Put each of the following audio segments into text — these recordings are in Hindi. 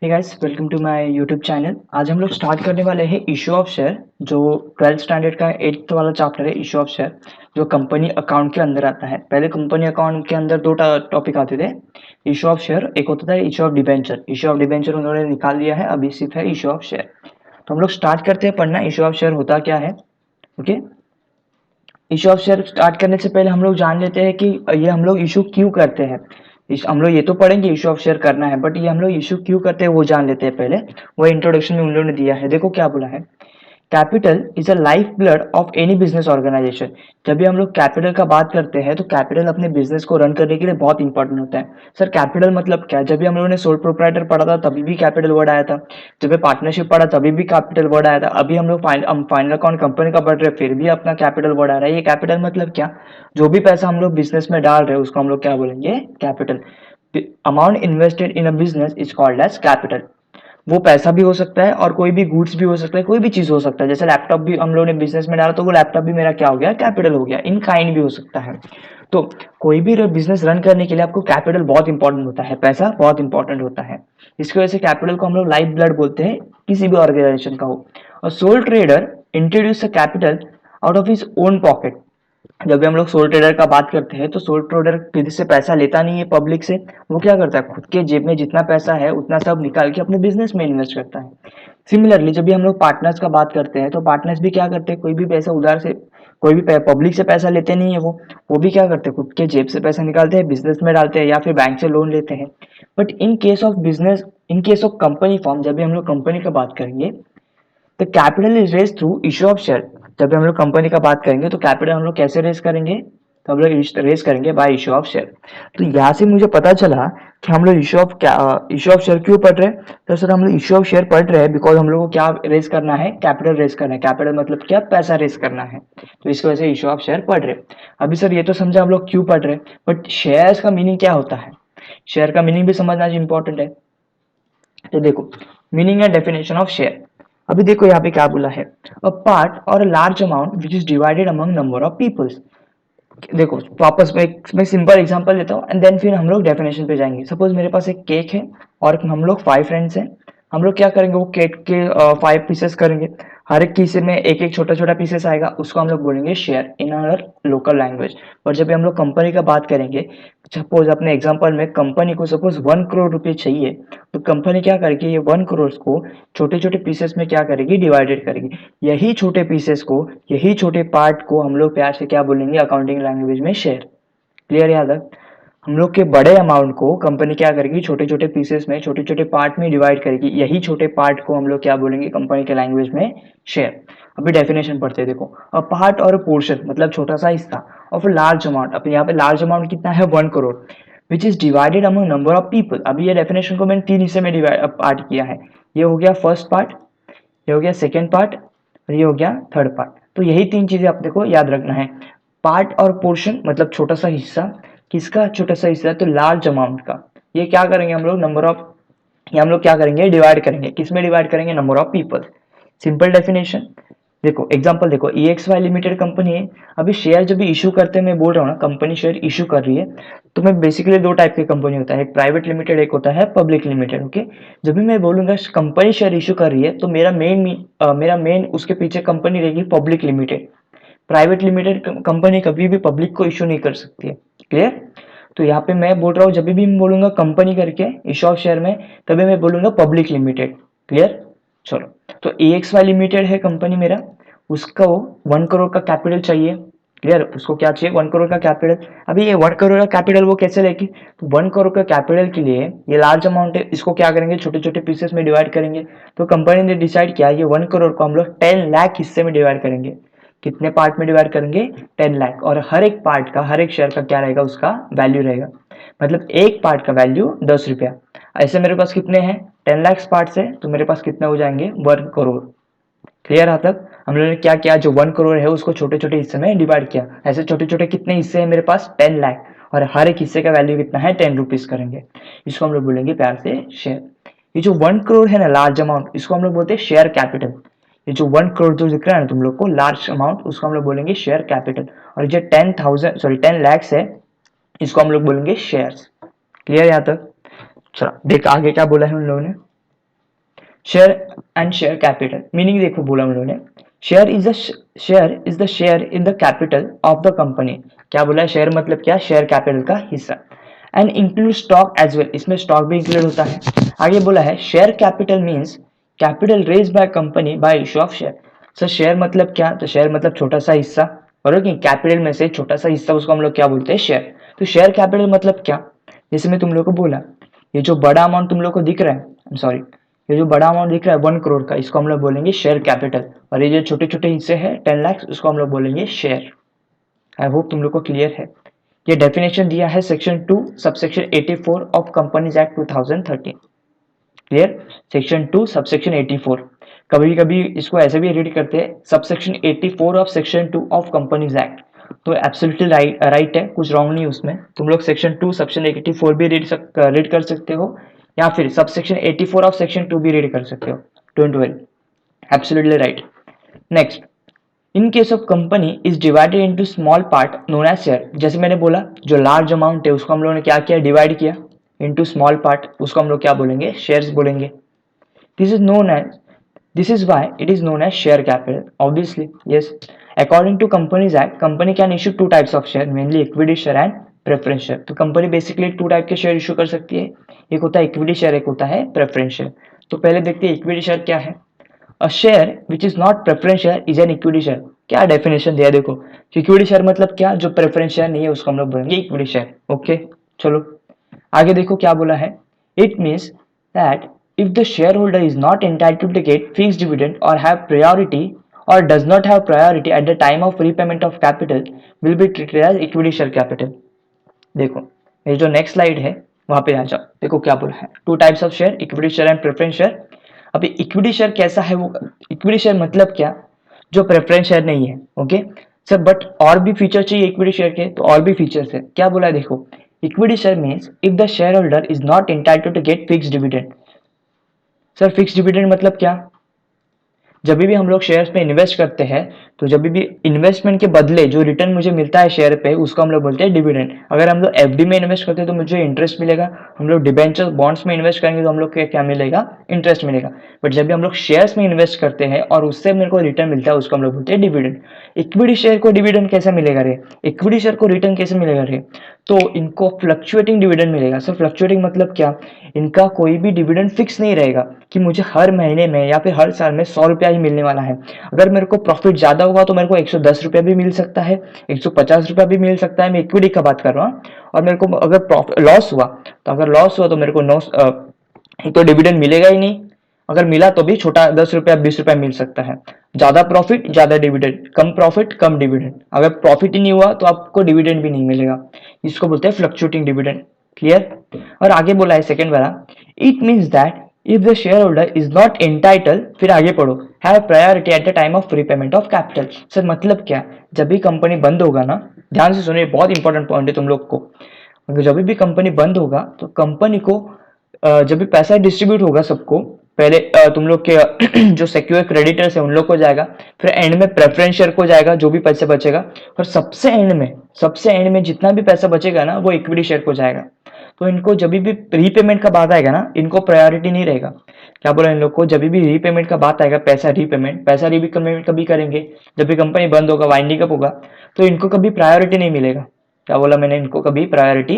Hey guys, welcome to my YouTube channel. आज हम लोग स्टार्ट करने वाले हैं इशू ऑफ शेयर, जो 12th स्टैंडर्ड का 8th वाला चैप्टर है। इशू ऑफ शेयर जो कंपनी अकाउंट के अंदर आता है। पहले कंपनी अकाउंट के अंदर दो टॉपिक आते थे, इशू ऑफ शेयर, एक होता था issue of debenture. Issue of debenture उन्होंने निकाल दिया है, अभी सिर्फ है इशू ऑफ शेयर। तो हम लोग स्टार्ट करते हैं पढ़ना इशू ऑफ शेयर होता क्या है। Okay, issue of share start करने से पहले हम लोग जान लेते हैं कि ये हम लोग इशू क्यों करते हैं। हम लोग ये तो पढ़ेंगे इशू ऑफ शेयर करना है, बट ये हम लोग इशू क्यों करते हैं वो जान लेते हैं पहले। वो इंट्रोडक्शन में उन लोगों ने दिया है। देखो क्या बोला है, capital is a life blood of any business organisation. जब भी हम लोग कैपिटल का बात करते हैं तो कैपिटल अपने बिजनेस को रन करने के लिए बहुत इंपॉर्टेंट होता है। सर कैपिटल मतलब क्या है? जब भी हम लोगों ने सोल प्रोप्राइटर पढ़ा था तभी भी कैपिटल वर्ड आया था। जब भी पार्टनरशिप पढ़ा तभी भी कैपिटल वर्ड आया था। अभी हम लोग फाइनल अकाउंट कंपनी का पढ़ रहे हैं, फिर भी अपना कैपिटल वर्ड आ रहा है। ये कैपिटल मतलब क्या? जो भी पैसा हम लोग बिजनेस में डाल रहे हैं उसको हम लोग क्या बोलेंगे? Capital. Amount invested in a business is called as capital. वो पैसा भी हो सकता है और कोई भी गुड्स भी हो सकता है, कोई भी चीज हो सकता है। जैसे लैपटॉप भी हम लोगों ने बिजनेस में डाला तो वो लैपटॉप भी मेरा क्या हो गया? कैपिटल हो गया। इन काइंड भी हो सकता है। तो कोई भी बिजनेस रन करने के लिए आपको कैपिटल बहुत इंपॉर्टेंट होता है, पैसा बहुत इंपॉर्टेंट होता है। इसकी वजह से कैपिटल को हम लोग लाइफ ब्लड बोलते हैं, किसी भी ऑर्गेनाइजेशन का हो। और soul trader introduce a capital out of his own pocket. जब भी हम लोग सोल ट्रेडर का बात करते हैं तो सोल ट्रेडर किसी से पैसा लेता नहीं है पब्लिक से। वो क्या करता है, खुद के जेब में जितना पैसा है उतना सब निकाल के अपने बिजनेस में इन्वेस्ट करता है। सिमिलरली जब भी हम लोग पार्टनर्स का बात करते हैं तो पार्टनर्स भी क्या करते हैं, कोई भी पैसा उधार से, कोई भी पब्लिक से पैसा लेते नहीं है। वो भी क्या करते हैं, खुद के जेब से पैसा निकालते हैं, बिजनेस में डालते हैं या फिर बैंक से लोन लेते हैं। But in case of business, in case of company form, जब भी हम लोग कंपनी का बात करेंगे तो capital is raise through issue of share. जब भी हम लोग कंपनी का बात करेंगे तो कैपिटल हम लोग कैसे रेज करेंगे? तो हम लोग रेज करेंगे बाय इशू ऑफ शेयर। तो यहाँ से मुझे पता चला कि हम लोग इशू ऑफ शेयर क्यों पढ़ रहे हैं। तो सर हम लोग इशू ऑफ शेयर पढ़ रहे हैं बिकॉज हम लोग को क्या रेज करना है? कैपिटल रेज करना है। कैपिटल मतलब क्या? पैसा रेज करना है। तो इसकी वजह से इशू ऑफ शेयर पढ़ रहे हैं। अभी सर ये तो समझा हम लोग क्यों पढ़ रहे हैं, बट शेयर्स का मीनिंग क्या होता है? शेयर का मीनिंग भी समझना इंपॉर्टेंट है। तो देखो, meaning and definition of share. अभी देखो यहाँ पे क्या बोला है, अ पार्ट और a large amount which is divided among number of peoples. देखो वापस मैं सिंपल एग्जांपल देता हूँ एंड देन फिर हम लोग डेफिनेशन पे जाएंगे। सपोज मेरे पास एक केक है और हम लोग 5 फ्रेंड्स हैं। हम लोग क्या करेंगे, वो केक के 5 पीसेस करेंगे। हर एक पीसे में एक एक छोटा छोटा पीसेस आएगा, उसको हम लोग बोलेंगे share in our local language. और जब भी हम लोग कंपनी का बात करेंगे, सपोज अपने एग्जांपल में कंपनी को सपोज 1 करोड़ रुपए चाहिए, तो कंपनी क्या करेगी, ये 1 करोड़ को छोटे छोटे पीसेस में क्या करेगी? डिवाइडेड करेगी। यही छोटे पीसेस को, यही छोटे पार्ट को हम लोग प्यार से क्या बोलेंगे अकाउंटिंग लैंग्वेज में? शेयर। क्लियर याद है? हम लोग के बड़े अमाउंट को कंपनी क्या करेगी? छोटे छोटे पीसेस में, छोटे छोटे पार्ट में डिवाइड करेगी। यही छोटे पार्ट को हम लोग क्या बोलेंगे कंपनी के लैंग्वेज में? शेयर। अभी डेफिनेशन पढ़ते हैं, देखो। अ पार्ट और अ पोर्शन मतलब छोटा सा हिस्सा ऑफ लार्ज अमाउंट। अब यहाँ पे लार्ज अमाउंट कितना है? 1 करोड़, विच is divided among number of people. अभी ये डेफिनेशन को मैंने 3 हिस्से में डिवाइड पार्ट किया है। ये हो गया फर्स्ट पार्ट, ये हो गया सेकेंड पार्ट और ये हो गया थर्ड पार्ट। तो यही 3 चीजें आप देखो याद रखना है। पार्ट और पोर्शन मतलब छोटा सा हिस्सा। किसका छोटा सा हिस्सा? तो लार्ज अमाउंट का। ये क्या करेंगे हम लोग? नंबर ऑफ, ये हम लोग क्या करेंगे? डिवाइड करेंगे। किस में डिवाइड करेंगे? Number of people. Simple definition. देखो एग्जांपल देखो, EXY लिमिटेड कंपनी है। अभी शेयर जब भी इशू करते हैं, मैं बोल रहा हूँ ना कंपनी शेयर इशू कर रही है, तो मैं बेसिकली 2 टाइप की कंपनी होता है, एक प्राइवेट लिमिटेड, एक होता है पब्लिक लिमिटेड। ओके, जब भी मैं बोलूंगा कंपनी शेयर इशू कर रही है तो मेरा मेन उसके पीछे कंपनी रहेगी public limited. Private limited company कभी भी पब्लिक को इशू नहीं कर सकती है। क्लियर? तो यहाँ पे मैं बोल रहा हूँ, जब भी मैं बोलूंगा कंपनी करके इशू ऑफ शेयर में, तभी मैं बोलूंगा पब्लिक लिमिटेड। क्लियर? चलो, तो EXY लिमिटेड है कंपनी मेरा, उसको 1 करोड़ का कैपिटल चाहिए। क्लियर? उसको क्या चाहिए? 1 करोड़ का कैपिटल। अभी ये 1 करोड़ का कैपिटल वो कैसे लेगी? तो 1 करोड़ का कैपिटल के लिए ये लार्ज अमाउंट है, इसको क्या करेंगे? छोटे छोटे पीसेस में डिवाइड करेंगे। तो कंपनी ने डिसाइड किया ये 1 करोड़ को हम लोग 10 लाख हिस्से में डिवाइड करेंगे। कितने पार्ट में डिवाइड करेंगे? 10 लाख। और हर एक पार्ट का, हर एक शेयर का क्या रहेगा? उसका वैल्यू रहेगा। मतलब एक पार्ट का वैल्यू 10 रुपया। ऐसे मेरे पास कितने हैं? 10 लाख पार्ट है तो मेरे पास कितने हो जाएंगे? 1 करोड़। क्लियर? यहाँ तक हम लोगों ने क्या किया? जो 1 करोड़ है उसको छोटे छोटे हिस्से में डिवाइड किया। ऐसे छोटे छोटे कितने हिस्से हैं मेरे पास? 10 लाख। और हर एक हिस्से का वैल्यू कितना है? 10 रुपीज करेंगे। इसको हम लोग बोलेंगे प्यार से शेयर। ये जो 1 करोड़ है ना, लार्ज अमाउंट, इसको हम लोग बोलते हैं शेयर कैपिटल। ये जो 1 करोड़ जो दिख रहा है ना तुम लोग को, लार्ज अमाउंट, उसको हम लोग बोलेंगे शेयर कैपिटल। और जो 10 लाख है, इसको हम लोग बोलेंगे शेयर्स। क्लियर यहाँ तक? चलो देख आगे क्या बोला है उन लोगों ने। Share and share capital meaning देखो बोला उन्होंने, share is the share in the capital of the company. क्या बोला है, शेयर मतलब क्या, शेयर कैपिटल का हिस्सा। And include stock as well, इसमें स्टॉक भी इंक्लूड होता है। आगे बोला है share capital means capital raise by company by issue of share. Sir share मतलब क्या, तो शेयर मतलब छोटा सा हिस्सा, बरोबर कि कैपिटल में से छोटा सा हिस्सा उसको हम लोग क्या बोलते हैं, शेयर। तो शेयर कैपिटल मतलब क्या, जैसे मैं तुम लोग को बोला ये जो बड़ा अमाउंट तुम लोग को दिख रहा है, सॉरी ये जो बड़ा अमाउंट दिख रहा है 1 करोड़ का, इसको हम लोग बोलेंगे शेयर कैपिटल। और ये जो छोटे छोटे हिस्से हैं 10 लाख, उसको हम लोग बोलेंगे शेयर। आई होप तुम लोग को क्लियर है। ये डेफिनेशन दिया है section 2 subsection 84 of companies act 2013। Clear, section 2 subsection 84। कभी कभी इसको ऐसे भी रीड करते हैं subsection 84 of section 2 of companies act. तो एब्सोल्युटली राइट है, कुछ रॉन्ग नहीं उसमें। तुम लोग सेक्शन 2 सेक्शन 84 भी रीड कर सकते हो, या फिर सबसेक्शन 84 ऑफ सेक्शन 2 भी रीड कर सकते हो, don't worry, absolutely right. Next, in case of company is divided into small part known as share. जैसे मैंने बोला जो लार्ज अमाउंट है उसको हम लोगों ने क्या किया, डिवाइड किया इनटू स्मॉल पार्ट, उसको हम लोग क्या बोलेंगे, शेयर्स बोलेंगे। This is known as, this is why it is known as share capital, obviously yes। According to companies act, company can issue two types of share, mainly equity share and preference share। तो कंपनी बेसिकली टू टाइप के शेयर इशू कर सकती है, एक होता है इक्विटी शेयर, एक होता है प्रेफरेंस शेयर। तो पहले देखते हैं इक्विटी शेयर क्या है। A share which is not preference share is an equity share. क्या डेफिनेशन दिया देखो, इक्विटी शेयर मतलब क्या, जो प्रेफरेंस शेयर नहीं है उसको हम लोग बोलेंगे इक्विटी शेयर। ओके चलो आगे देखो क्या बोला है। It means that if the shareholder is not entitled to get fixed dividend or have priority or does not have priority at the time of repayment of capital will be treated as equity share capital। देखो ये जो नेक्स्ट स्लाइड है वहां पे आ जाओ, देखो क्या बोला है, two types of share, equity share and preference share. अभी इक्विटी शेयर कैसा है, वो इक्विटी शेयर मतलब क्या, जो प्रेफरेंस शेयर नहीं है। ओके सर बट और भी फीचर चाहिए इक्विटी शेयर के, तो और भी फीचर्स है। क्या बोला है देखो, equity share means if the share holder is not entitled to get fix dividend. Sir fix dividend मतलब क्या, जब भी हम लोग शेयर्स में इन्वेस्ट करते हैं तो जब भी इन्वेस्टमेंट के बदले जो रिटर्न मुझे मिलता है शेयर पे, उसको हम लोग बोलते हैं डिविडेंड। अगर हम लोग एफडी में इन्वेस्ट करते हैं तो मुझे इंटरेस्ट मिलेगा, हम लोग डिबेंचर बॉन्ड्स में इन्वेस्ट करेंगे तो हम लोग को क्या मिलेगा, इंटरेस्ट मिलेगा। बट जब भी हम लोग शेयर्स में इन्वेस्ट करते हैं और उससे मेरे को रिटर्न मिलता है उसको हम लोग बोलते हैं डिविडेंड। इक्विटी शेयर को डिविडेंड कैसे मिलेगा रे, इक्विटी शेयर को रिटर्न कैसे मिलेगा रे, तो इनको फ्लक्चुएटिंग डिविडेंड मिलेगा। सर फ्लक्चुएटिंग मतलब क्या, इनका कोई भी डिविडेंड फिक्स नहीं रहेगा कि मुझे हर महीने में या फिर हर साल में 100 रुपया ही मिलने वाला है। अगर मेरे को प्रॉफिट ज्यादा होगा तो मेरे को 110 रुपया भी मिल सकता है, 150 रुपया भी मिल सकता है, मैं इक्विटी का बात कर रहा हूँ। और मेरे को अगर लॉस हुआ, तो अगर लॉस हुआ तो मेरे को तो डिविडेंड मिलेगा ही नहीं, अगर मिला तो भी छोटा 10 रुपया 20 रुपया मिल सकता है। ज्यादा प्रॉफिट ज्यादा डिविडेंड, कम प्रॉफिट कम डिविडेंड। अगर प्रॉफिट ही नहीं हुआ तो आपको डिविडेंड भी नहीं मिलेगा, इसको बोलते हैं फ्लक्चुएटिंग डिविडेंड। क्लियर। और आगे बोला है सेकंड वाला, it means that if the share holder is not entitle, फिर आगे पढ़ो, have priority at the time of repayment of capital. Sir मतलब क्या, जब भी कंपनी बंद होगा ना, ध्यान से सुनिए बहुत इंपॉर्टेंट पॉइंट है तुम लोग को। अगर जब भी कंपनी बंद होगा तो कंपनी को जब भी पैसा डिस्ट्रीब्यूट होगा सबको, पहले तुम लोग के जो सिक्योर क्रेडिटर्स है उन लोग को जाएगा, फिर एंड में प्रेफरेंस शेयर को जाएगा जो भी पैसे बचेगा, और सबसे एंड में जितना भी पैसा बचेगा ना वो इक्विटी शेयर को जाएगा। तो इनको जब भी रीपेमेंट का बात आएगा ना, इनको प्रायोरिटी नहीं रहेगा। क्या बोला इन लोग को, जब भी रीपेमेंट का बात आएगा, पैसा रीपेमेंट कभी करेंगे जब भी कंपनी बंद होगा, वाइंडिंग अप होगा, तो इनको कभी प्रायोरिटी नहीं मिलेगा। क्या बोला मैंने, इनको कभी प्रायोरिटी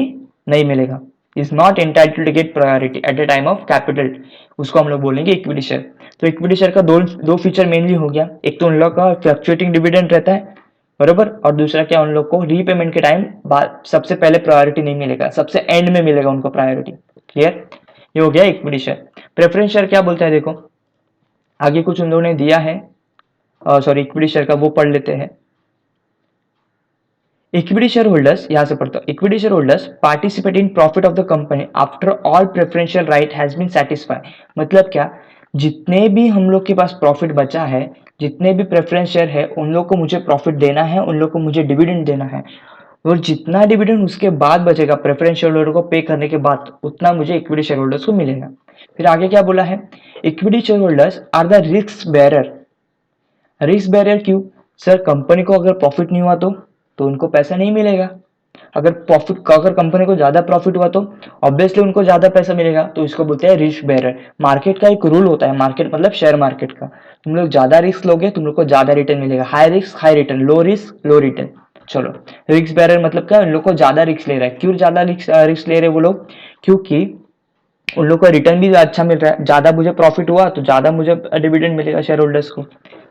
नहीं मिलेगा, is not entitled to get priority at the time of capital, उसको हम लोग बोलेंगे इक्विटी शेयर। तो इक्विटी शेयर का दो फीचर मेनली हो गया, एक तो उन लोग का फ्लक्चुएटिंग डिविडेंड रहता है बरोबर, और दूसरा क्या, उन लोग को रीपेमेंट के टाइम सबसे पहले प्रायोरिटी नहीं मिलेगा, सबसे एंड में मिलेगा उनको प्रायोरिटी। क्लियर, ये हो गया इक्विटी शेयर। प्रेफरेंस शेयर क्या बोलता है देखो, आगे कुछ उन लोगों ने दिया है, सॉरी इक्विटी शेयर का वो पढ़ लेते हैं। इक्विटी शेयर होल्डर्स, यहां से पढ़ता हूं, equity share holders participate in profit of the company after all preferential right has been satisfied. मतलब क्या, जितने भी हम लोग के पास प्रॉफिट बचा है, जितने भी प्रेफरेंस शेयर है, उन लोग को मुझे प्रॉफिट देना है, उन लोग को मुझे डिविडेंड देना है, और जितना डिविडेंड उसके बाद बचेगा प्रेफरेंस शेयर होल्डर को पे करने के बाद, उतना मुझे इक्विटी शेयर होल्डर्स को मिलेगा। फिर आगे क्या बोला है, equity share holders are the risk bearer. Risk barrier क्यों, सर कंपनी को अगर प्रॉफिट नहीं हुआ तो उनको पैसा नहीं मिलेगा, अगर कंपनी को ज्यादा प्रॉफिट हुआ तो ऑब्वियसली उनको ज्यादा पैसा मिलेगा, तो इसको बोलते हैं रिस्क बेरर। मार्केट का एक रूल होता है, मार्केट मतलब शेयर मार्केट का, तुम लोग ज्यादा रिस्क लोगे तुम लोग को ज्यादा रिटर्न मिलेगा, high risk high return, low risk low return. चलो, रिस्क बेरर मतलब क्या, उन लोग को ज्यादा रिस्क ले रहा है। क्यों ज्यादा रिस्क ले रहे वो लोग, क्योंकि उन लोग का रिटर्न भी अच्छा मिल रहा है, ज्यादा मुझे प्रॉफिट हुआ तो ज्यादा मुझे डिविडेंड मिलेगा शेयर होल्डर्स को।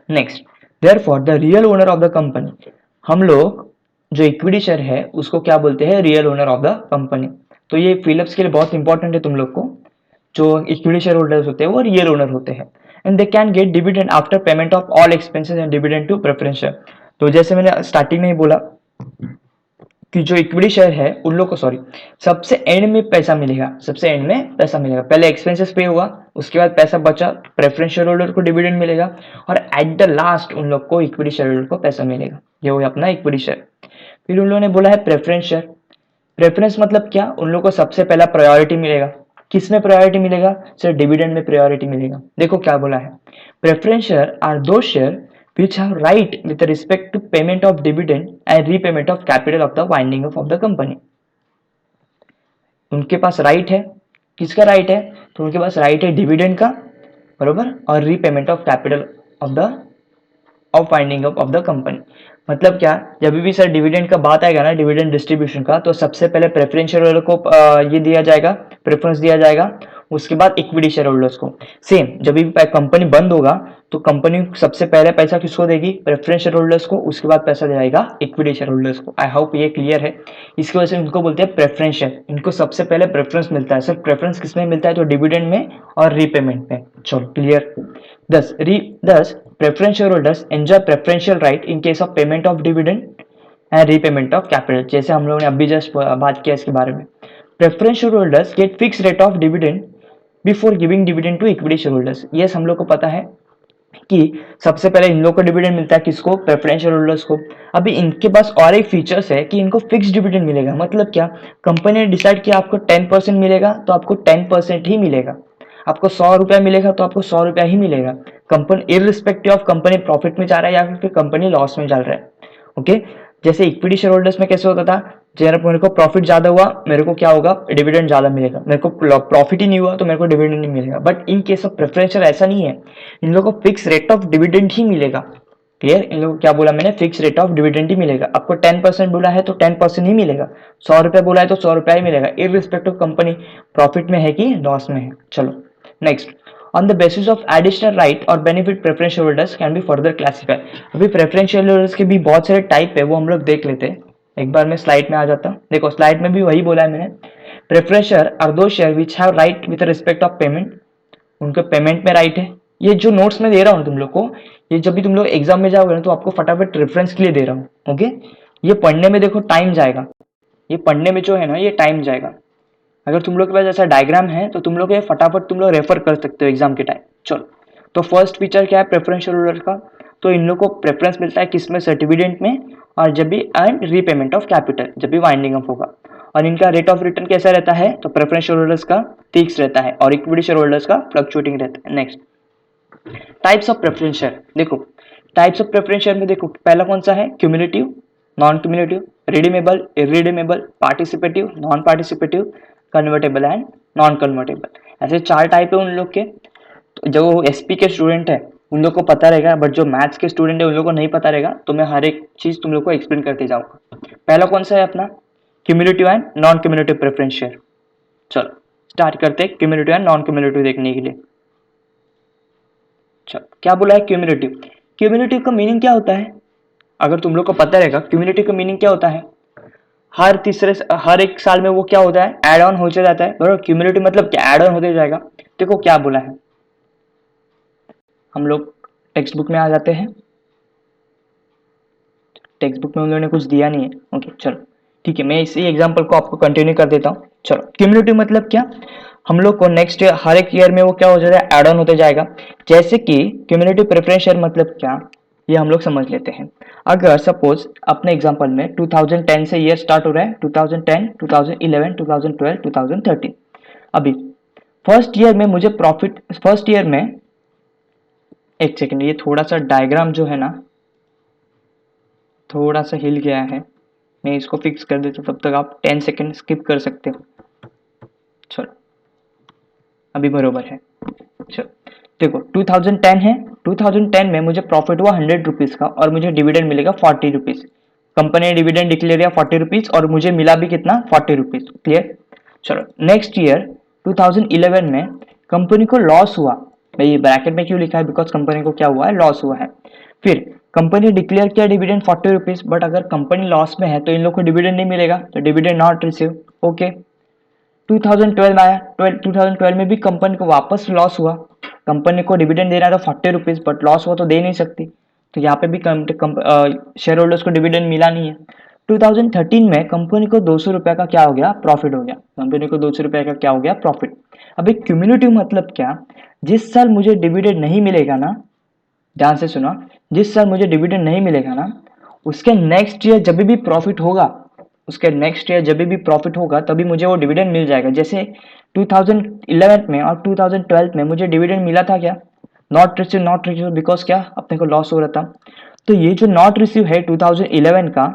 Next, therefore the real owner of the company, हम लोग जो इक्विटी शेयर है उसको क्या बोलते हैं, real owner of the company. तो ये फिलिप्स के लिए बहुत इंपॉर्टेंट है तुम लोग को, जो इक्विटी शेयर होल्डर्स होते हैं वो रियल ओनर होते हैं। And they can get dividend after payment of all expenses and dividend to preference share. तो जैसे मैंने स्टार्टिंग में ही बोला कि जो इक्विटी शेयर है उन लोग को, सॉरी, सबसे एंड में पैसा मिलेगा, सबसे एंड में पैसा मिलेगा। पहले एक्सपेंसेस पे हुआ, उसके बाद पैसा बचा, प्रेफरेंस शेयर होल्डर को डिविडेंड मिलेगा, और एट द लास्ट उन लोग को इक्विटी शेयर होल्डर को पैसा मिलेगा। ये हो गया अपना इक्विटी शेयर। फिर उन लोगों ने बोला है प्रेफरेंस शेयर। प्रेफरेंस मतलब क्या, उन लोग को सबसे पहला प्रायोरिटी मिलेगा। किसमें प्रायोरिटी मिलेगा, सर डिविडेंड में प्रायोरिटी मिलेगा। देखो क्या बोला है, प्रेफरेंस शेयर आर दो share which have right with respect to payment of dividend and repayment of capital of the winding up of the company। उनके पास राइट है, किसका राइट है, तो उनके पास राइट है डिविडेंड का, बरोबर, और repayment of capital of the of winding up of the company. मतलब क्या, जब भी सर डिविडेंड का बात आएगा ना, डिविडेंड डिस्ट्रीब्यूशन का, तो सबसे पहले प्रेफरेंस शेयर होल्डर को ये दिया जाएगा, प्रेफरेंस दिया जाएगा, उसके बाद इक्विटी शेयर होल्डर्स को। सेम जब भी कंपनी बंद होगा तो कंपनी सबसे पहले पैसा किसको देगी, प्रेफरेंस शेयर होल्डर्स को, उसके बाद पैसा जाएगा इक्विटी शेयर होल्डर्स को। आई होप ये क्लियर है। इसकी वजह से इनको बोलते हैं प्रेफरेंस शेयर, इनको सबसे पहले प्रेफरेंस मिलता है। सर प्रेफरेंस किसमें मिलता है, तो डिविडेंड में और रीपेमेंट में। चलो clear. Thus, preference shareholders enjoy preferential right in case of payment of dividend and repayment of capital। जैसे हम लोगों ने अभी जस्ट बात किया इसके बारे में। Preference shareholders get fixed rate of dividend before giving dividend to equity shareholders। Yes, हम लोग को पता है कि सबसे पहले इन लोग को डिविडेंड मिलता है, किसको, प्रेफरेंस शेयर होल्डर्स को। अभी इनके पास और एक फीचर्स है कि इनको फिक्स डिविडेंड मिलेगा। मतलब क्या, कंपनी ने डिसाइड किया आपको 10% मिलेगा तो आपको 10% ही मिलेगा। आपको 100 रुपया मिलेगा तो आपको 100 रुपया ही मिलेगा। Company irrespective of company profit में जा रहा है या फिर कंपनी लॉस में चल रहा है। ओके, जैसे इक्विटी शेयर होल्डर्स में कैसे होता था, जब मेरे को प्रॉफिट ज्यादा हुआ मेरे को क्या होगा, डिविडेंड ज्यादा मिलेगा, मेरे को प्रॉफिट ही नहीं हुआ तो मेरे को डिविडेंड नहीं मिलेगा। But in case of preferential ऐसा नहीं है, इन लोगों को फिक्स रेट ऑफ डिविडेंड ही मिलेगा। क्लियर, इन लोगों को क्या बोला मैंने, फिक्स रेट ऑफ डिविडेंड ही मिलेगा। आपको 10% बोला है तो 10% ही मिलेगा, 100 रुपया बोला है तो 100 रुपया ही मिलेगा, इररिस्पेक्टिव कंपनी प्रॉफिट में है कि लॉस में है। चलो next, on the basis of additional right or benefit preference shareholders can be further classified। अभी preference shareholders के भी बहुत सारे टाइप है, वो हम लोग देख लेते हैं। एक बार मैं स्लाइड में आ जाता हूँ। देखो स्लाइड में भी वही बोला है मैंने, preference share are those share which have right with respect of payment। उनके पेमेंट में राइट है। ये जो नोट्स में दे रहा हूँ तुम लोग को, ये जब भी तुम लोग एग्जाम में जाओगे ना तो आपको फटाफट रेफरेंस के लिए दे रहा हूँ। ओके, ये पढ़ने में देखो टाइम जाएगा, ये पढ़ने में जो है ना ये टाइम जाएगा। अगर तुम लोग के पास ऐसा डायग्राम है तो तुम लोग ये फटाफट तुम लोग रेफर कर सकते हो एग्जाम के टाइम। चलो, तो फर्स्ट फीचर क्या है प्रेफरेंशियल होल्डर का, तो इन लोग को प्रेफरेंस मिलता है किसमें, सर्टिफिकेट में, और जब भी एंड रीपेमेंट ऑफ कैपिटल, जब भी वाइंडिंग अप होगा। और इनका रेट ऑफ रिटर्न कैसा रहता है, तो प्रेफरेंशियल होल्डर्स का फिक्स रहता है और इक्विटी शेयर होल्डर्स का फ्लक्चुएटिंग रहता है। Next, types of preference share. देखो टाइप्स ऑफ प्रेफरेंस शेयर में देखो पहला कौन सा है, cumulative, non cumulative, redeemable, irredeemable, participative, non participative, convertible and non convertible. ऐसे 4 टाइप है उन लोग के। तो जो एसपी के स्टूडेंट है उन लोग को पता रहेगा, बट जो मैथ्स के स्टूडेंट है उन लोग को नहीं पता रहेगा, तो मैं हर एक चीज तुम लोग को एक्सप्लेन करते जाऊंगा। पहला कौन सा है अपना, cumulative and non cumulative preference share. चलो स्टार्ट करते हैं क्यूमुलेटिव एंड नॉन क्यूमुलेटिव देखने के लिए। चलो क्या बोला है क्यूमुलेटिव, क्यूमुलेटिव का मीनिंग क्या होता है, अगर तुम लोग को पता रहेगा क्यूमुलेटिव का मीनिंग क्या होता है, हर एक साल में वो क्या होता है, एड ऑन होते जाता है, बराबर। क्यूमुलेटिव मतलब क्या, एड ऑन होते जाएगा। देखो क्या बोला है, हम लोग टेक्स्ट बुक में आ जाते हैं। टेक्स्ट बुक में उन लोगों ने कुछ दिया नहीं है। ओके चलो ठीक है, मैं इसी एग्जांपल को आपको कंटिन्यू कर देता हूँ। चलो क्यूमुलेटिव मतलब क्या, हम लोग को नेक्स्ट हर एक ईयर में वो क्या हो जाता है, एड ऑन होते जाएगा। जैसे कि क्यूमुलेटिव प्रेफरेंस शेयर मतलब क्या, ये हम लोग समझ लेते हैं। अगर सपोज अपने एग्जांपल में 2010 से ईयर स्टार्ट हो रहा है, 2010, 2011, 2012, 2013। अभी फर्स्ट ईयर में मुझे प्रॉफिट, फर्स्ट ईयर में, एक सेकेंड, ये थोड़ा सा डायग्राम जो है ना थोड़ा सा हिल गया है, मैं इसको फिक्स कर देता हूँ, तब तक आप 10 सेकेंड स्किप कर सकते हो। चलो अभी बरोबर है। चलो देखो 2010 है, 2010 में मुझे प्रॉफिट हुआ 100 रुपीज़ का और मुझे डिविडेंड मिलेगा 40 रुपीज़। कंपनी ने डिविडेंड डिक्लेयर किया 40 रुपीज़ और मुझे मिला भी कितना, 40 रुपीज़। क्लियर। चलो नेक्स्ट ईयर 2011 में कंपनी को लॉस हुआ। भाई ब्रैकेट में क्यों लिखा है, बिकॉज कंपनी को क्या हुआ है, लॉस हुआ है। फिर कंपनी डिक्लेयर किया डिविडेंड 40 रुपीज़, बट अगर कंपनी लॉस में है तो इन लोग को डिविडेंड नहीं मिलेगा, तो डिविडेंड नॉट रिसीव। ओके 2012 आया, 2012 में भी कंपनी को वापस लॉस हुआ। कंपनी को डिविडेंड देना था 40 रुपीज़, बट लॉस हुआ तो दे नहीं सकती, तो यहाँ पे भी शेयर होल्डर्स को डिविडेंड मिला नहीं है। 2013 में कंपनी को 200 रुपये का क्या हो गया, प्रॉफिट हो गया। कंपनी को 200 रुपये का क्या हो गया, प्रॉफिट। अभी क्यूमुलेटिव मतलब क्या, जिस साल मुझे डिविडेंड नहीं मिलेगा ना, ध्यान से सुनो, जिस साल मुझे डिविडेंड नहीं मिलेगा ना, उसके नेक्स्ट ईयर जब भी प्रॉफिट होगा, उसके नेक्स्ट ईयर जब भी प्रॉफिट होगा तभी मुझे वो डिविडेंड मिल जाएगा। जैसे 2011 में और 2012 में मुझे डिविडेंड मिला था क्या, नॉट रिसीव बिकॉज क्या, अपने को लॉस हो रहा था। तो ये जो नॉट रिसीव है 2011 का,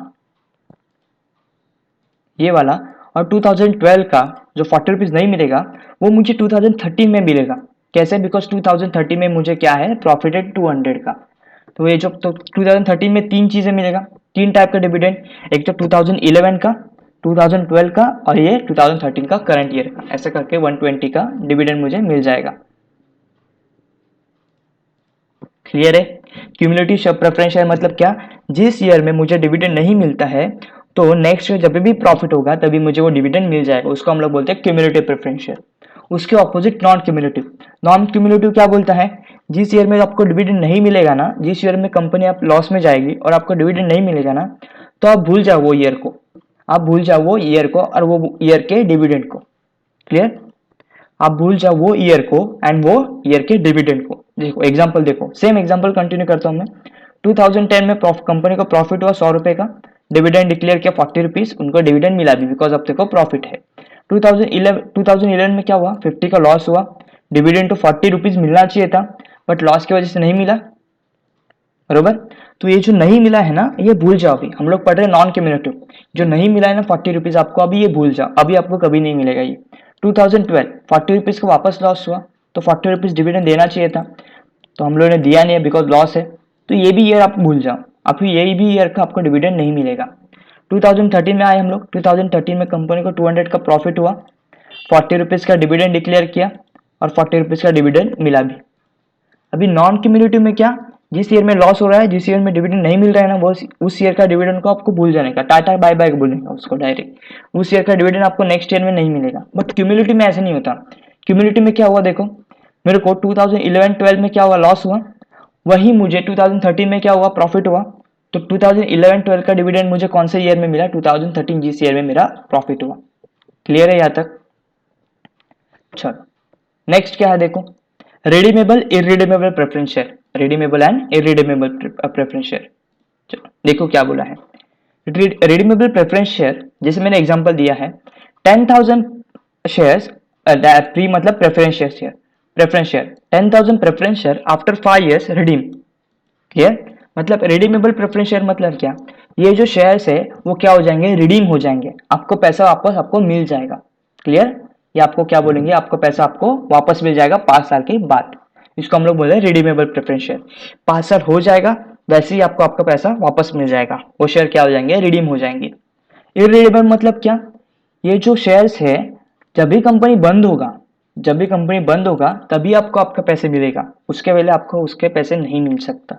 ये वाला, और 2012 का जो 40 रुपीज़ नहीं मिलेगा, वो मुझे 2013 में मिलेगा। कैसे, बिकॉज 2013 में मुझे क्या है, प्रॉफिट है 200 का। तो ये जो तो 2013 में तीन चीजें मिलेगा, तीन टाइप का डिविडेंड, एक तो 2011 का, 2012 का और ये 2013 का करंट ईयर का, ऐसे करके 120 का डिविडेंड मुझे मिल जाएगा। क्लियर है। क्यूमुलेटिव प्रेफरेंस शेयर मतलब क्या, जिस ईयर में मुझे डिविडेंड नहीं मिलता है तो नेक्स्ट ईयर जब भी प्रॉफिट होगा तभी मुझे वो डिविडेंड मिल जाएगा, उसको हम लोग बोलते हैं क्यूमुलेटिव प्रेफरेंस शेयर। उसके opposite non cumulative. Non cumulative क्या बोलता है, जिस ईयर में आपको डिविडेंड नहीं मिलेगा ना, जिस ईयर में कंपनी आप लॉस में जाएगी और आपको डिविडेंड नहीं मिलेगा ना, तो आप भूल जाओ वो ईयर को, आप भूल जाओ वो ईयर को और वो ईयर के डिविडेंड को। क्लियर। आप भूल जाओ वो ईयर को एंड वो ईयर के डिविडेंड को। देखो एग्जांपल, देखो सेम एग्जांपल कंटिन्यू करता हूं मैं। 2010 में कंपनी को प्रॉफिट हुआ 100 रुपए का, डिविडेंड डिक्लेयर किया 40 रुपीज, उनको डिविडेंड मिला भी बिकॉज अब देखो प्रॉफिट है। 2011 में क्या हुआ, 50 का लॉस हुआ, डिविडेंड तो 40 रुपीज मिलना चाहिए था, बट लॉस की वजह से नहीं मिला, बरोबर। तो ये जो नहीं मिला है ना, ये भूल जाओ। अभी हम लोग पढ़ रहे हैं नॉन क्यूमुलेटिव, जो नहीं मिला है ना 40 रुपीज आपको, अभी ये भूल जाओ, अभी आपको कभी नहीं मिलेगा ये। 2012 40 रुपीज का वापस लॉस हुआ, तो 40 रुपीज डिविडेंड देना चाहिए था, तो हम लोगों ने दिया नहीं है बिकॉज लॉस है, तो ये भी ईयर आप भूल जाओ, अभी यही भी ईयर का आपको डिविडेंड नहीं मिलेगा। 2013 में आए हम लोग, 2013 में कंपनी को 200 का प्रॉफिट हुआ, 40 रुपीज का डिविडेंड डिक्लेयर किया और 40 रुपीज का डिविडेंड मिला भी। अभी नॉन क्यूमुलेटिव में क्या, जिस ईयर में लॉस हो रहा है, जिस ईयर में डिविडेंड नहीं मिल रहा है ना, वो उस ईयर का डिविडेंड को आपको भूल जाने का, टाटा बाय बाय बोलेगा उसको डायरेक्ट, उस ईयर का डिविडेंड आपको नेक्स्ट ईयर में नहीं मिलेगा। बट क्यूमुलेटिव में ऐसा नहीं होता। क्यूमुलेटिव में क्या हुआ, देखो मेरे को 2011-12 में क्या हुआ, लॉस हुआ, वही मुझे 2013 में क्या हुआ, प्रॉफिट हुआ, तो 2011-12 का डिविडेंड मुझे कौन से ईयर में मिला, 2013 जिस ईयर में मेरा प्रॉफिट हुआ। क्लियर है यहाँ तक। चलो नेक्स्ट क्या है, देखो redeemable irredeemable preference share, redeemable and irredeemable preference share. चलो देखो क्या बोला है, रिडीमेबल प्रेफरेंस शेयर, जैसे मैंने एग्जांपल दिया है 10,000 शेयर्स, प्री मतलब preference share, preference share 10,000 preference share after 5 years redeem. Clear. मतलब रिडीमेबल प्रेफरेंस शेयर मतलब क्या, ये जो शेयर्स है वो क्या हो जाएंगे, रिडीम हो जाएंगे, आपको पैसा वापस आपको मिल जाएगा। क्लियर। ये आपको क्या बोलेंगे, आपको पैसा आपको वापस मिल जाएगा 5 साल के बाद, इसको हम लोग बोले रिडीमेबल प्रेफरेंस शेयर। 5 साल हो जाएगा वैसे ही आपको आपका पैसा वापस मिल जाएगा, वो शेयर क्या हो जाएंगे, रिडीम हो जाएंगे। इरिडीमेबल मतलब क्या, ये जो शेयर्स है जब भी कंपनी बंद होगा, जब भी कंपनी बंद होगा तभी आपको आपका पैसे मिलेगा, उसके पहले आपको उसके पैसे नहीं मिल सकता।